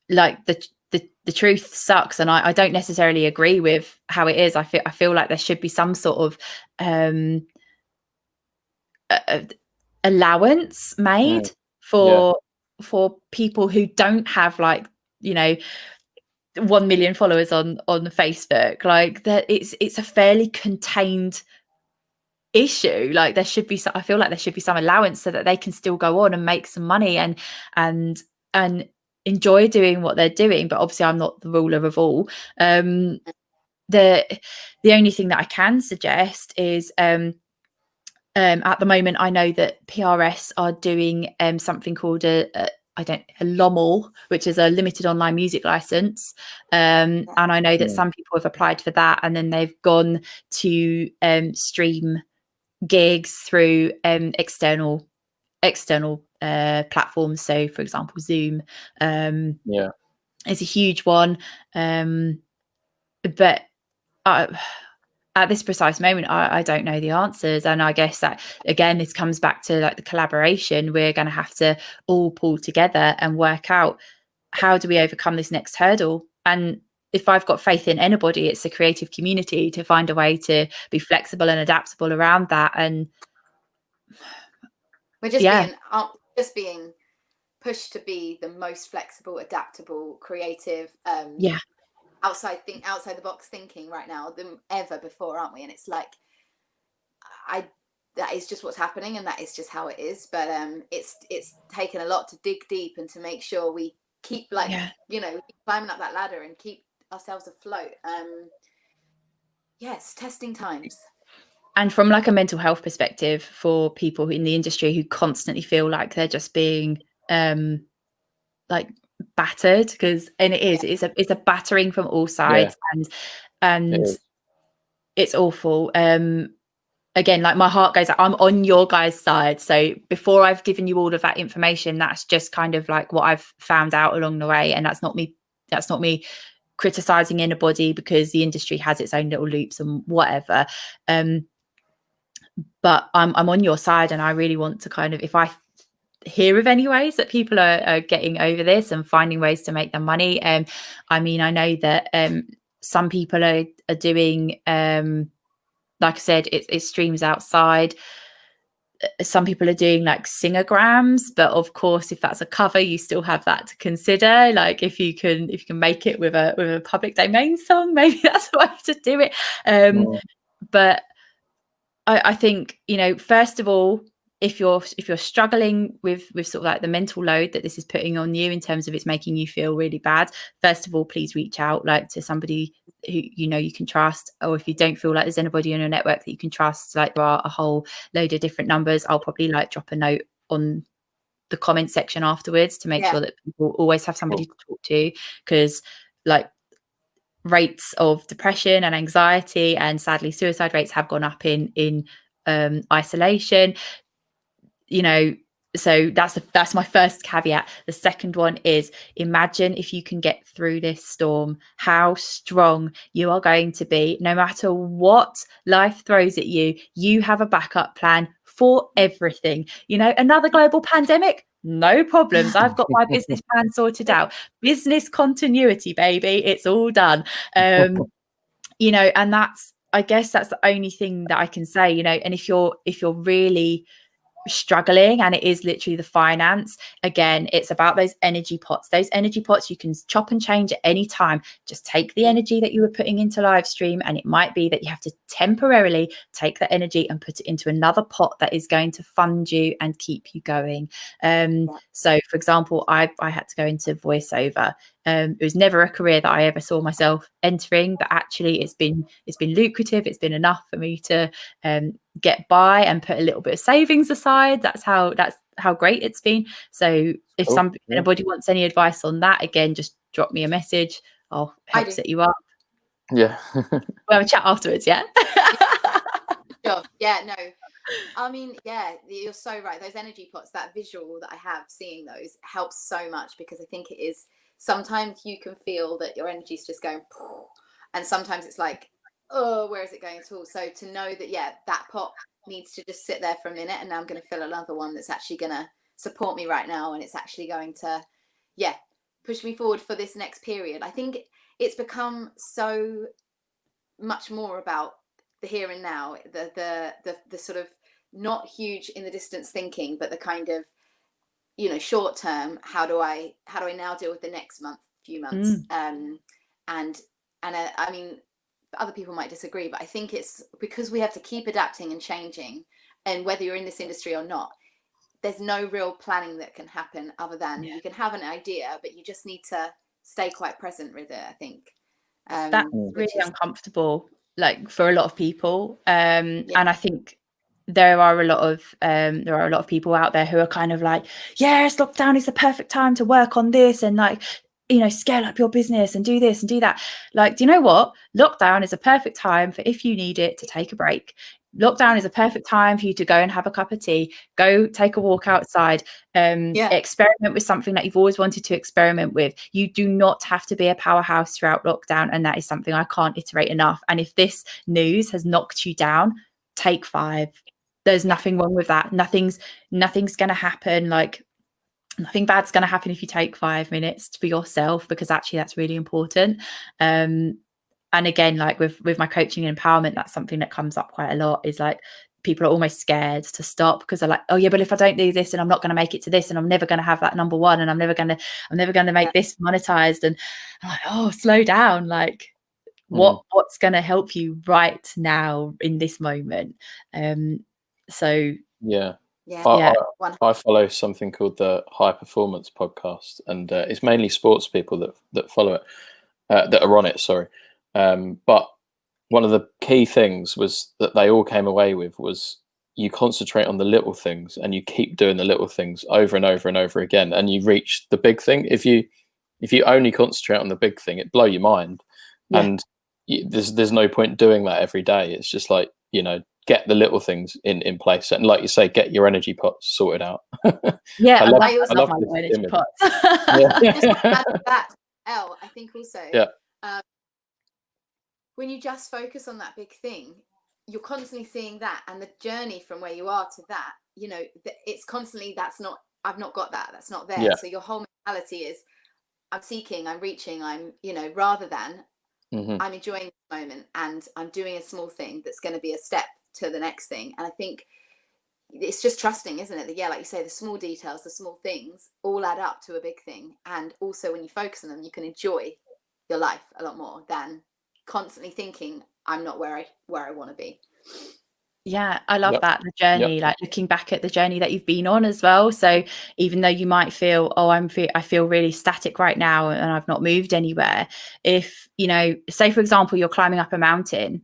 like the truth sucks, and I don't necessarily agree with how it is. I feel like there should be some sort of allowance made for people who don't have, like, you know, 1 million followers on Facebook. Like, that it's a fairly contained issue. Like, there should be I feel like there should be some allowance so that they can still go on and make some money and enjoy doing what they're doing. But obviously I'm not the ruler of all. The only thing that I can suggest is at the moment, I know that PRS are doing something called a LOML, which is a limited online music license, and I know that some people have applied for that, and then they've gone to stream gigs through external platforms. So, for example, Zoom is a huge one, but at this precise moment, I don't know the answers. And I guess that, again, this comes back to like the collaboration. We're going to have to all pull together and work out, how do we overcome this next hurdle? And if I've got faith in anybody, it's the creative community to find a way to be flexible and adaptable around that. And we're just being pushed to be the most flexible, adaptable, creative, outside the box thinking right now than ever before, aren't we? And it's like, that is just what's happening, and that is just how it is. But it's taken a lot to dig deep and to make sure we keep you know, climbing up that ladder and keep ourselves afloat. Yes, testing times. And from like a mental health perspective, for people in the industry who constantly feel like they're just being like battered, because it's a battering from all sides, and it's awful. Again, like, my heart goes out. I'm on your guys' side. So before I've given you all of that information, that's just kind of like what I've found out along the way, and that's not me criticizing anybody, because the industry has its own little loops and whatever. But I'm on your side, and I really want to kind of, if I hear of any ways that people are getting over this and finding ways to make their money. I mean, I know that some people are doing, like I said, it streams outside. Some people are doing like singergrams, but of course, if that's a cover, you still have that to consider. Like, if you can make it with a public domain song, maybe that's the way to do it. But I think, you know, first of all, if you're struggling with sort of like the mental load that this is putting on you, in terms of it's making you feel really bad, first of all, please reach out, like, to somebody who you know you can trust. Or if you don't feel like there's anybody in your network that you can trust, like, there are a whole load of different numbers. I'll probably like drop a note on the comment section afterwards to make sure that people always have somebody to talk to, because like, rates of depression and anxiety, and sadly suicide rates, have gone up in isolation, you know. So that's my first caveat. The second one is, imagine if you can get through this storm, how strong you are going to be. No matter what life throws at you, you have a backup plan for everything. You know, another global pandemic, no problems. I've got my business plan sorted out. Business continuity, baby. It's all done. You know, and I guess that's the only thing that I can say, you know. And if you're really struggling, and it is literally the finance, again, it's about those energy pots. Those energy pots you can chop and change at any time. Just take the energy that you were putting into live stream, and it might be that you have to temporarily take that energy and put it into another pot that is going to fund you and keep you going. So for example, I had to go into voiceover. It was never a career that I ever saw myself entering, but actually it's been lucrative. It's been enough for me to get by and put a little bit of savings aside. That's how great it's been. So if anybody wants any advice on that, again, just drop me a message. I'll help set you up. Yeah. We'll have a chat afterwards. Yeah. Sure. Yeah, no, I mean, yeah, you're so right. Those energy pots, that visual that I have, seeing those helps so much, because I think it is, sometimes you can feel that your energy is just going, and sometimes it's like, oh, where is it going at all? So to know that, yeah, that pot needs to just sit there for a minute, and now I'm going to fill another one that's actually going to support me right now, and it's actually going to, yeah, push me forward for this next period. I think it's become so much more about the here and now, the sort of not huge in the distance thinking, but the kind of, you know, short term, how do I now deal with the next few months? And I mean, other people might disagree, but I think it's because we have to keep adapting and changing, and whether you're in this industry or not, there's no real planning that can happen other than you can have an idea, but you just need to stay quite present with it, I think. That's really uncomfortable, like, for a lot of people. And I think there are a lot of people out there who are kind of like, yes, lockdown is the perfect time to work on this, and like, you know, scale up your business and do this and do that. Like, do you know what? Lockdown is a perfect time for, if you need it, to take a break. Lockdown is a perfect time for you to go and have a cup of tea, go take a walk outside, experiment with something that you've always wanted to experiment with. You do not have to be a powerhouse throughout lockdown, and that is something I can't iterate enough. And if this news has knocked you down, take 5. There's nothing wrong with that. Nothing's going to happen. Like, nothing bad's going to happen if you take 5 minutes for yourself, because actually that's really important. And again, like with my coaching and empowerment, that's something that comes up quite a lot, is like, people are almost scared to stop, because they're like, oh yeah, but if I don't do this, then I'm not going to make it to this, and I'm never going to have that number 1, and I'm never going to make this monetized. And I'm like, oh, slow down. Like, what's going to help you right now in this moment? So I follow something called the High Performance Podcast, and it's mainly sports people that follow it, that are on it. Sorry. But one of the key things was that they all came away with was, you concentrate on the little things and you keep doing the little things over and over and over again, and you reach the big thing. If you only concentrate on the big thing, it blow your mind. And there's no point doing that every day. It's just like, you know, get the little things in place, and like you say, get your energy pots sorted out. I love my energy pots. Just add that, Elle, I think also, when you just focus on that big thing, you're constantly seeing that, and the journey from where you are to that, you know, it's constantly, I've not got that, that's not there. So your whole mentality is, I'm seeking, I'm reaching, I'm, you know, rather than I'm enjoying this moment, and I'm doing a small thing that's going to be a step to the next thing. And I think it's just trusting, isn't it? That, like you say, the small details, the small things all add up to a big thing. And also when you focus on them, you can enjoy your life a lot more than constantly thinking, I'm not where I want to be. Yeah, I love that, the journey, like looking back at the journey that you've been on as well. So even though you might feel, oh, I feel really static right now and I've not moved anywhere. If, you know, say for example, you're climbing up a mountain,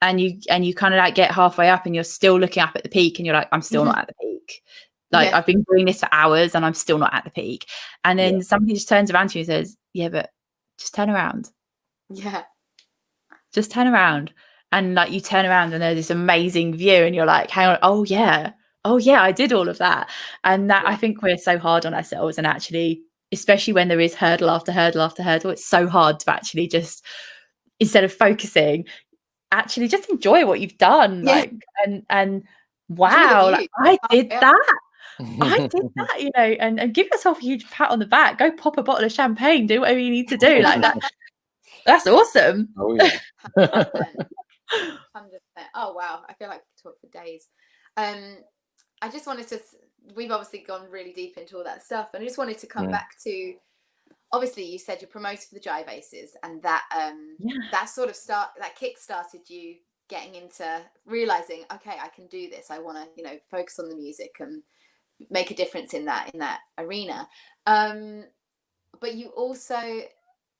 and you kind of like get halfway up and you're still looking up at the peak, and you're like, I'm still not at the peak. Like, I've been doing this for hours and I'm still not at the peak. And then somebody just turns around to you and says, yeah, but just turn around. Just turn around. And like, you turn around and there's this amazing view, and you're like, hang on, oh yeah, I did all of that. And that, I think we're so hard on ourselves, and actually, especially when there is hurdle after hurdle after hurdle, it's so hard to actually just, instead of focusing, actually just enjoy what you've done. Like, and wow, like, I did that. I did that, you know, and give yourself a huge pat on the back. Go pop a bottle of champagne, do whatever you need to do. Like that. That's awesome. Oh yeah. 100%. Oh wow, I feel like I could talk for days. I just wanted to, we've obviously gone really deep into all that stuff, and I just wanted to come back to, obviously you said you're promoted for the Jive Aces, and that that sort of kick started you getting into realizing, okay, I can do this. I want to, you know, focus on the music and make a difference in that arena. But you also,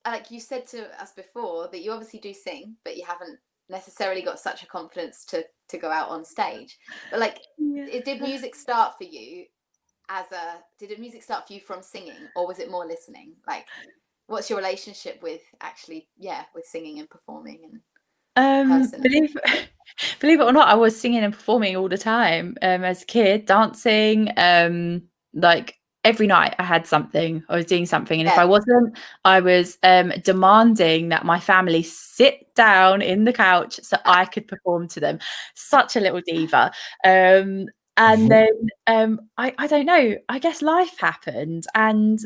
like you said to us before, that you obviously do sing, but you haven't necessarily got such a confidence to go out on stage. But like, did music start for you did music start for you from singing, or was it more listening? Like, what's your relationship with actually, with singing and performing and believe it or not, I was singing and performing all the time as a kid, dancing, like every night I had something, I was doing something, and if I wasn't, I was demanding that my family sit down in the couch so I could perform to them. Such a little diva. And then I don't know, I guess life happened, and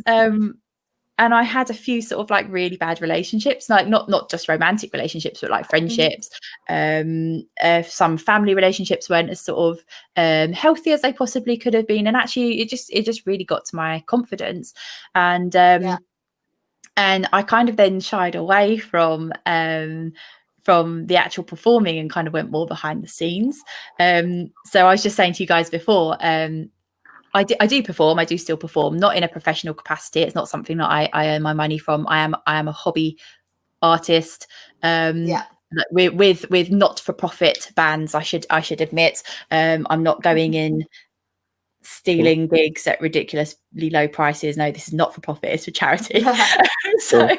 I had a few sort of like really bad relationships, like not just romantic relationships, but like friendships. Some family relationships weren't as sort of healthy as they possibly could have been, and actually it just really got to my confidence, and I kind of then shied away from the actual performing and kind of went more behind the scenes. So I was just saying to you guys before, I do perform. I do still perform, not in a professional capacity. It's not something that I earn my money from. I am a hobby artist. With not-for-profit bands, I should admit. I'm not going in stealing gigs at ridiculously low prices. No, this is not for profit, it's for charity. So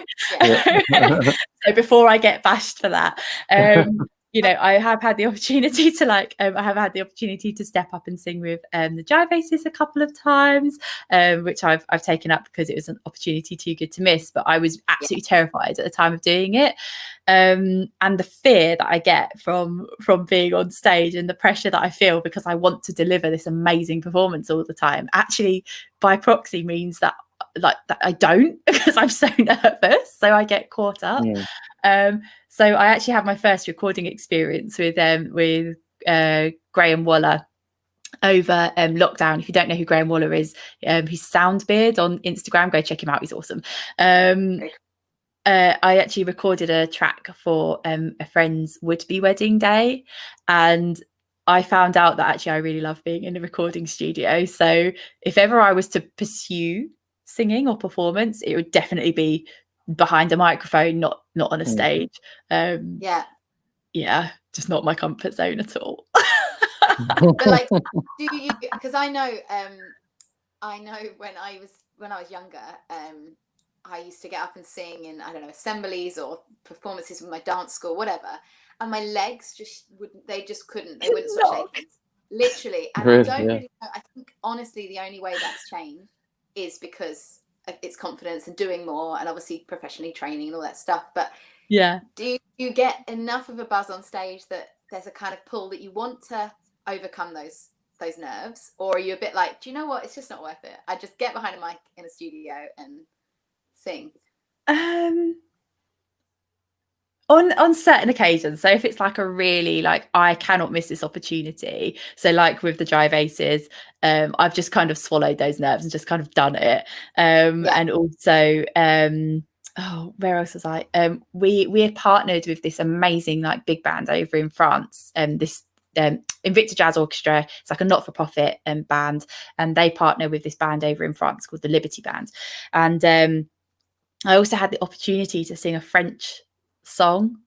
before I get bashed for that, you know, I have had the opportunity to step up and sing with the Jive Aces a couple of times, which I've taken up because it was an opportunity too good to miss. But I was absolutely terrified at the time of doing it, and the fear that I get from being on stage and the pressure that I feel because I want to deliver this amazing performance all the time, actually by proxy means that that I don't, because I'm so nervous, so I get caught up. So I actually had my first recording experience with Graham Waller over lockdown. If you don't know who Graham Waller is, he's Soundbeard on Instagram. Go check him out, he's awesome. I actually recorded a track for a friend's would-be wedding day, and I found out that actually I really love being in a recording studio. So if ever I was to pursue singing or performance, it would definitely be behind a microphone, not on a stage. Just not my comfort zone at all. But like, do you, because I know when I was younger, I used to get up and sing in, I don't know, assemblies or performances with my dance school, whatever, and my legs just couldn't, they wouldn't stop shaking, literally. And I don't really know, I think honestly the only way that's changed is because of its confidence and doing more, and obviously professionally training and all that stuff. But do you get enough of a buzz on stage that there's a kind of pull that you want to overcome those nerves, or are you a bit like, do you know what, it's just not worth it, I just get behind a mic in a studio and sing? On certain occasions. So if it's like a really, like, I cannot miss this opportunity, so like with the Jive Aces, I've just kind of swallowed those nerves and just kind of done it. And also where else was I? We had partnered with this amazing like big band over in France, this Invicta Jazz Orchestra. It's like a not-for-profit band, and they partner with this band over in France called the Liberty Band. And I also had the opportunity to sing a French song,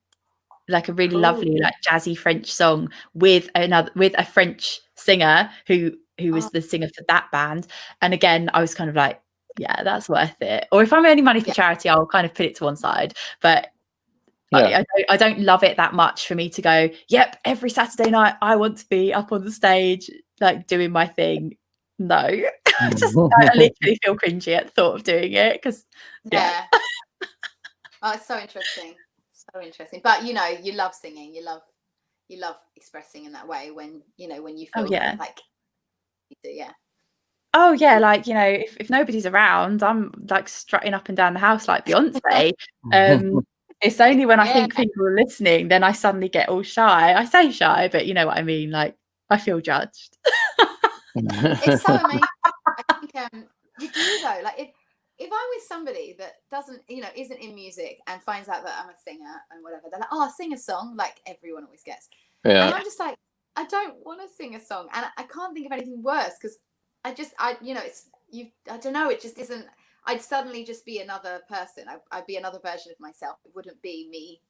like a really lovely, like jazzy French song with a French singer who was the singer for that band. And again, I was kind of like, yeah, that's worth it. Or if I'm earning money for charity, I'll kind of put it to one side. But I don't love it that much for me to go, yep, every Saturday night I want to be up on the stage, like doing my thing. No, I literally feel cringy at the thought of doing it, because oh, it's so interesting, but you know, you love singing, you love expressing in that way when you feel like you do. Like, you know, if nobody's around, I'm like strutting up and down the house like Beyonce. It's only when I think people are listening, then I suddenly get all shy. I say shy, but you know what I mean, like I feel judged. It's so amazing. I think you do though. Like if I'm with somebody that doesn't, isn't in music and finds out that I'm a singer and whatever, they're like, "Oh, sing a song," like everyone always gets. Yeah. And I'm just like, I don't want to sing a song, and I can't think of anything worse because I don't know. It just isn't. I'd suddenly just be another person. I'd be another version of myself. It wouldn't be me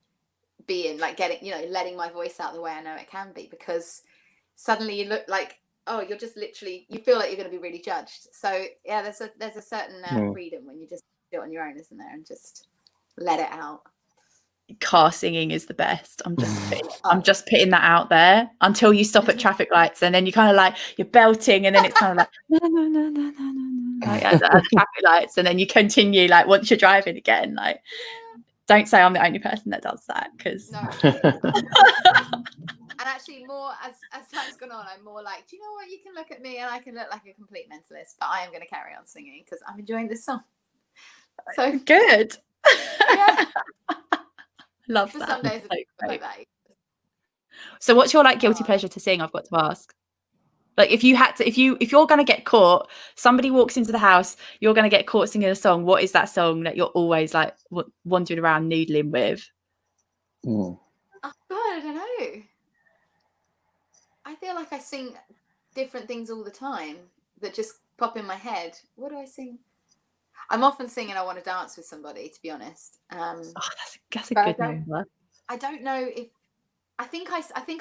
being like letting my voice out the way I know it can be, because suddenly you look like, oh, you're just literally, you feel like you're going to be really judged. So yeah, there's a certain freedom when you just do it on your own, isn't there, and just let it out. Car singing is the best. I'm just putting that out there until you stop at traffic lights, and then you kind of like you're belting, and then it's kind of like no, like at traffic lights, and then you continue like once you're driving again. Like, don't say I'm the only person that does that, because and actually more as time's gone on, I'm more like, do you know what, you can look at me and I can look like a complete mentalist, but I am going to carry on singing because I'm enjoying this song. So good. Yeah. Love for that. some days So, like that. So what's your like guilty pleasure to sing? I've got to ask. Like if you're going to get caught, somebody walks into the house, you're going to get caught singing a song, what is that song that you're always like wandering around noodling with? Oh God, I don't know. I feel like I sing different things all the time that just pop in my head. What do I sing? I'm often singing I Want to Dance with Somebody, to be honest. That's a good number. I don't know if I think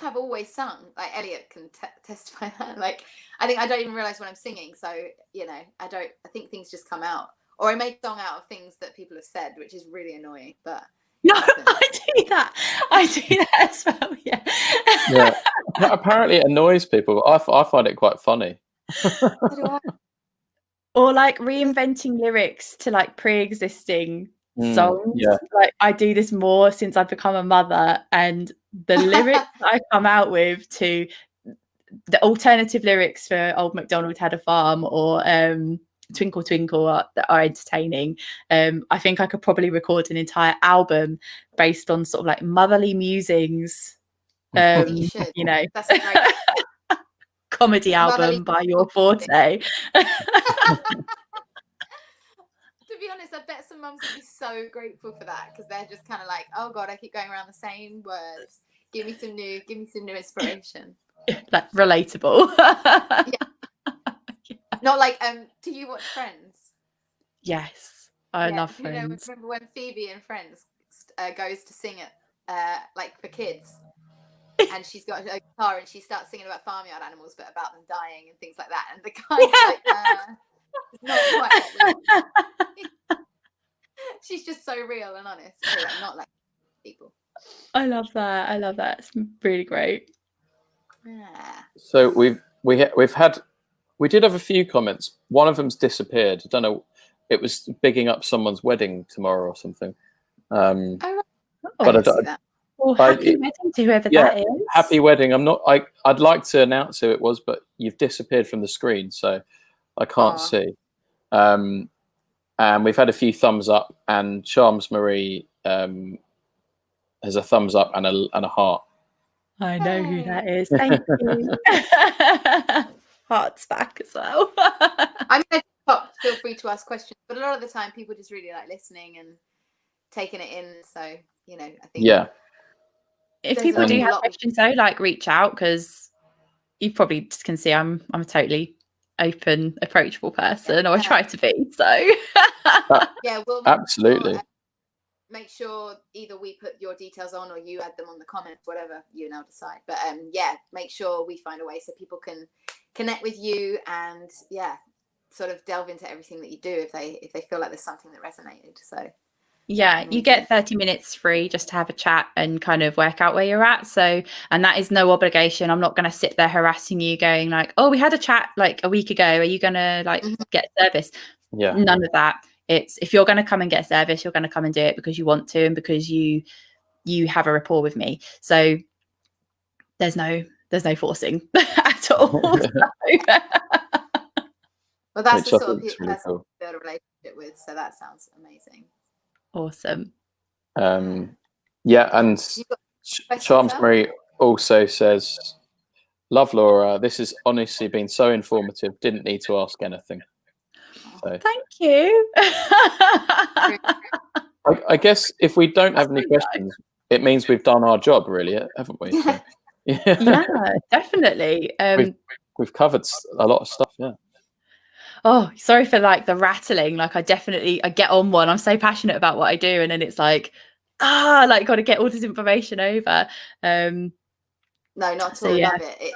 I've always sung. Like Elliot can testify that. Like I think I don't even realize when I'm singing. So I think things just come out, or I make a song out of things that people have said, which is really annoying. But no, I do that as well. Yeah. Apparently it annoys people. I find it quite funny. Or like reinventing lyrics to like pre-existing songs. Yeah. Like I do this more since I've become a mother, and the lyrics I come out with to the alternative lyrics for Old MacDonald Had a Farm or Twinkle Twinkle that are entertaining. I think I could probably record an entire album based on sort of like motherly musings. You should. That's a great comedy album by Your Forte. To be honest, I bet some mums would be so grateful for that, because they're just kind of like, oh God, I keep going around the same words. Give me some new inspiration. Like relatable. Not like do you watch Friends? Yes, I love Friends. Remember when Phoebe in Friends goes to sing it like for kids, and she's got a guitar and she starts singing about farmyard animals, but about them dying and things like that, and the guy's like it's not quite what we want. She's just so real and honest, so like, not like people. I love that. It's really great. Yeah. So we did have a few comments. One of them's disappeared. I don't know. It was bigging up someone's wedding tomorrow or something. But I don't. Well, happy wedding to whoever that is. Happy wedding. I'd like to announce who it was, but you've disappeared from the screen, so I can't see. And we've had a few thumbs up, and Charms Marie has a thumbs up and a heart. I know who that is. Thank you. Hearts back as well. I'm going to feel free to ask questions, but a lot of the time people just really like listening and taking it in. So I think if people do have questions though, like reach out, because you probably just can see I'm a totally open, approachable person, or I try to be. So we'll absolutely make sure either we put your details on or you add them on the comments, whatever you now decide. But make sure we find a way so people can connect with you and sort of delve into everything that you do if they feel like there's something that resonated. So you get 30 minutes free just to have a chat and kind of work out where you're at. So, and that is no obligation. I'm not going to sit there harassing you going like, oh, we had a chat like a week ago, are you going to like get service? None of that. It's if you're going to come and get service, you're going to come and do it because you want to and because you have a rapport with me. So there's no forcing at all. Well, that's the sort of people that's build a relationship with. So that sounds amazing. Awesome. And Charms Marie also says, Love, Laura. This has honestly been so informative. Didn't need to ask anything. So. Thank you. I guess if we don't have any questions, it means we've done our job, really, haven't we? So, yeah, definitely. We've covered a lot of stuff. Yeah. Oh, sorry for like the rattling. Like I get on one. I'm so passionate about what I do, and then it's like, like got to get all this information over. No, not at all. Love it.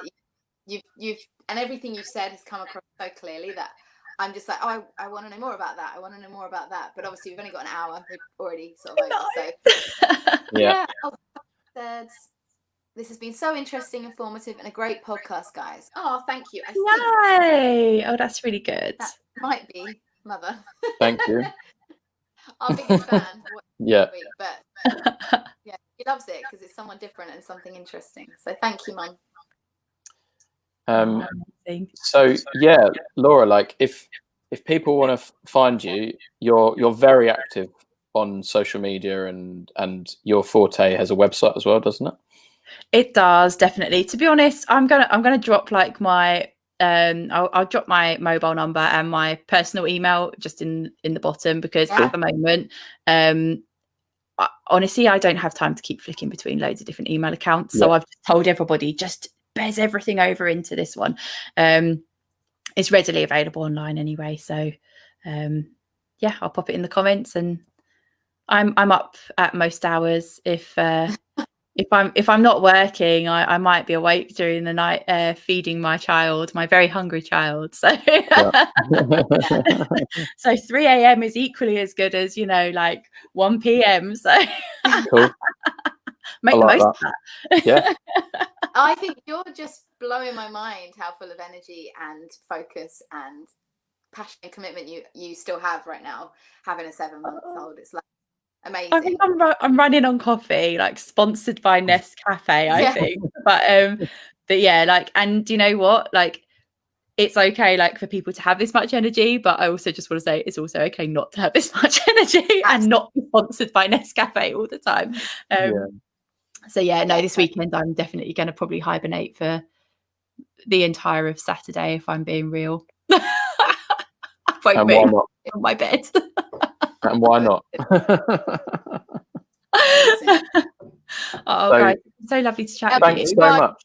You've and everything you've said has come across so clearly that I'm just like, oh, I want to know more about that. I want to know more about that. But obviously, we've only got an hour. We've already sort of over. So yeah. This has been so interesting, informative, and a great podcast, guys. Oh, thank you. Yay! Oh, that's really good. That might be Mother. Thank you. Our biggest fan. Yeah. But yeah, he loves it because it's someone different and something interesting. So thank you, Mum. So yeah, Laura, like if people want to find you, you're very active on social media, and Your Forte has a website as well, doesn't it? It does, definitely. To be honest, I'm gonna drop like my I'll drop my mobile number and my personal email just in the bottom, because at the moment honestly I don't have time to keep flicking between loads of different email accounts. So I've just told everybody, just bears everything over into this one. It's readily available online anyway, so yeah, I'll pop it in the comments, and I'm up at most hours. If I'm not working, I might be awake during the night feeding my child, my very hungry child. So so 3 a.m. is equally as good as, like 1 p.m. So cool. Make the most of that. Yeah. I think you're just blowing my mind how full of energy and focus and passion and commitment you still have right now, having a 7-month-old. It's like amazing. I think I'm running on coffee, like sponsored by Nescafe, I think. But yeah, like, and you know what? Like, it's okay, like, for people to have this much energy, but I also just want to say it's also okay not to have this much energy and not be sponsored by Nescafe all the time. So yeah, no, this weekend I'm definitely going to probably hibernate for the entire of Saturday, if I'm being real. I won't be on my bed. And why not? Guys, so lovely to chat with you. Thanks so much.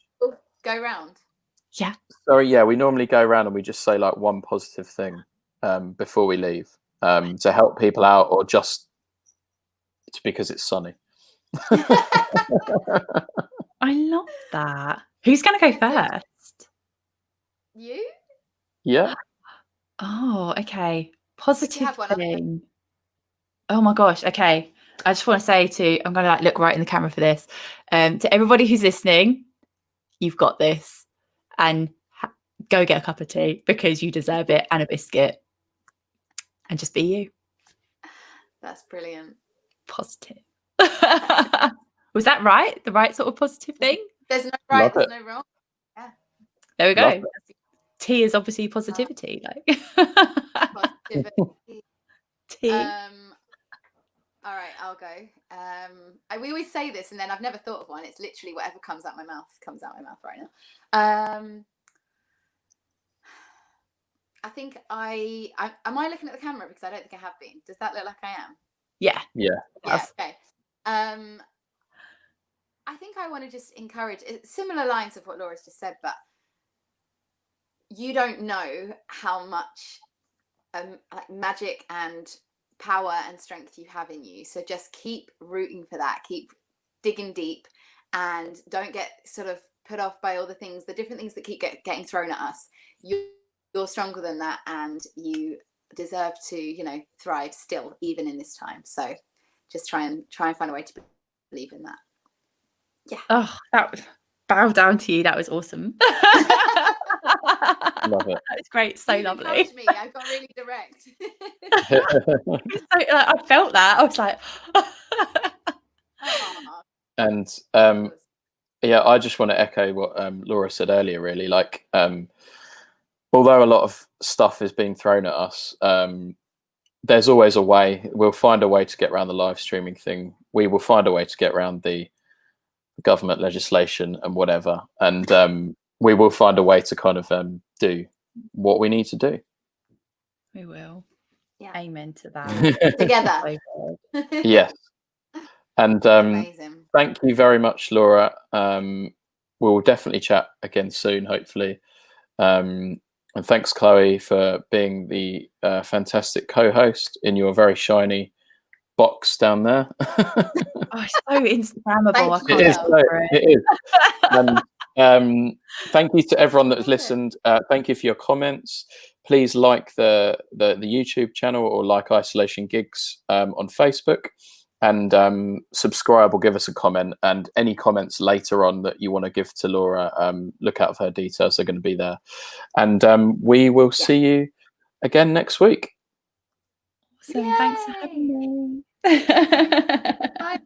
Go round. Yeah. Sorry, yeah, we normally go around and we just say like one positive thing before we leave to help people out, or just because it's sunny. I love that. Who's going to go first? You? Yeah. Oh, okay. Positive thing. Oh my gosh. Okay. I just want to say I'm going to like look right in the camera for this. To everybody who's listening, you've got this, and go get a cup of tea because you deserve it, and a biscuit, and just be you. That's brilliant. Positive. Was that right? The right sort of positive thing? There's no right, there's no wrong. Yeah. There we go. Tea is obviously positivity. Like positivity. Tea. All right, I'll go. We always say this, and then I've never thought of one. It's literally whatever comes out my mouth right now. I think am I looking at the camera, because I don't think I have been. Does that look like I am? Yeah. Okay. I think I want to just encourage similar lines of what Laura's just said, but you don't know how much like magic and power and strength you have in you. So just keep rooting for that. Keep digging deep, and don't get sort of put off by all the different things that keep getting thrown at us. You're stronger than that, and you deserve to, thrive still, even in this time. So just try and find a way to believe in that. Yeah. Oh, bow down to you. That was awesome. Love it. That was great. So you lovely. Encouraged me. I got really direct. I felt that. I was like, and yeah, I just want to echo what Laura said earlier. Really, like, although a lot of stuff is being thrown at us, there's always a way. We'll find a way to get around the live streaming thing. We will find a way to get around the government legislation and whatever. And we will find a way to kind of do what we need to do. We will. Yeah. Amen to that. Together. Yes. And amazing. Thank you very much, Laura. We'll definitely chat again soon, hopefully. And thanks, Chloe, for being the fantastic co-host in your very shiny box down there. Oh, so Instagrammable. Thank you. It is. And thank you to everyone that has listened. Thank you for your comments. Please like the YouTube channel, or like Isolation Gigs on Facebook, and subscribe or give us a comment. And any comments later on that you want to give to Laura, look out for her details. They're going to be there. And we will see you again next week. Awesome. Thanks for having me. Bye.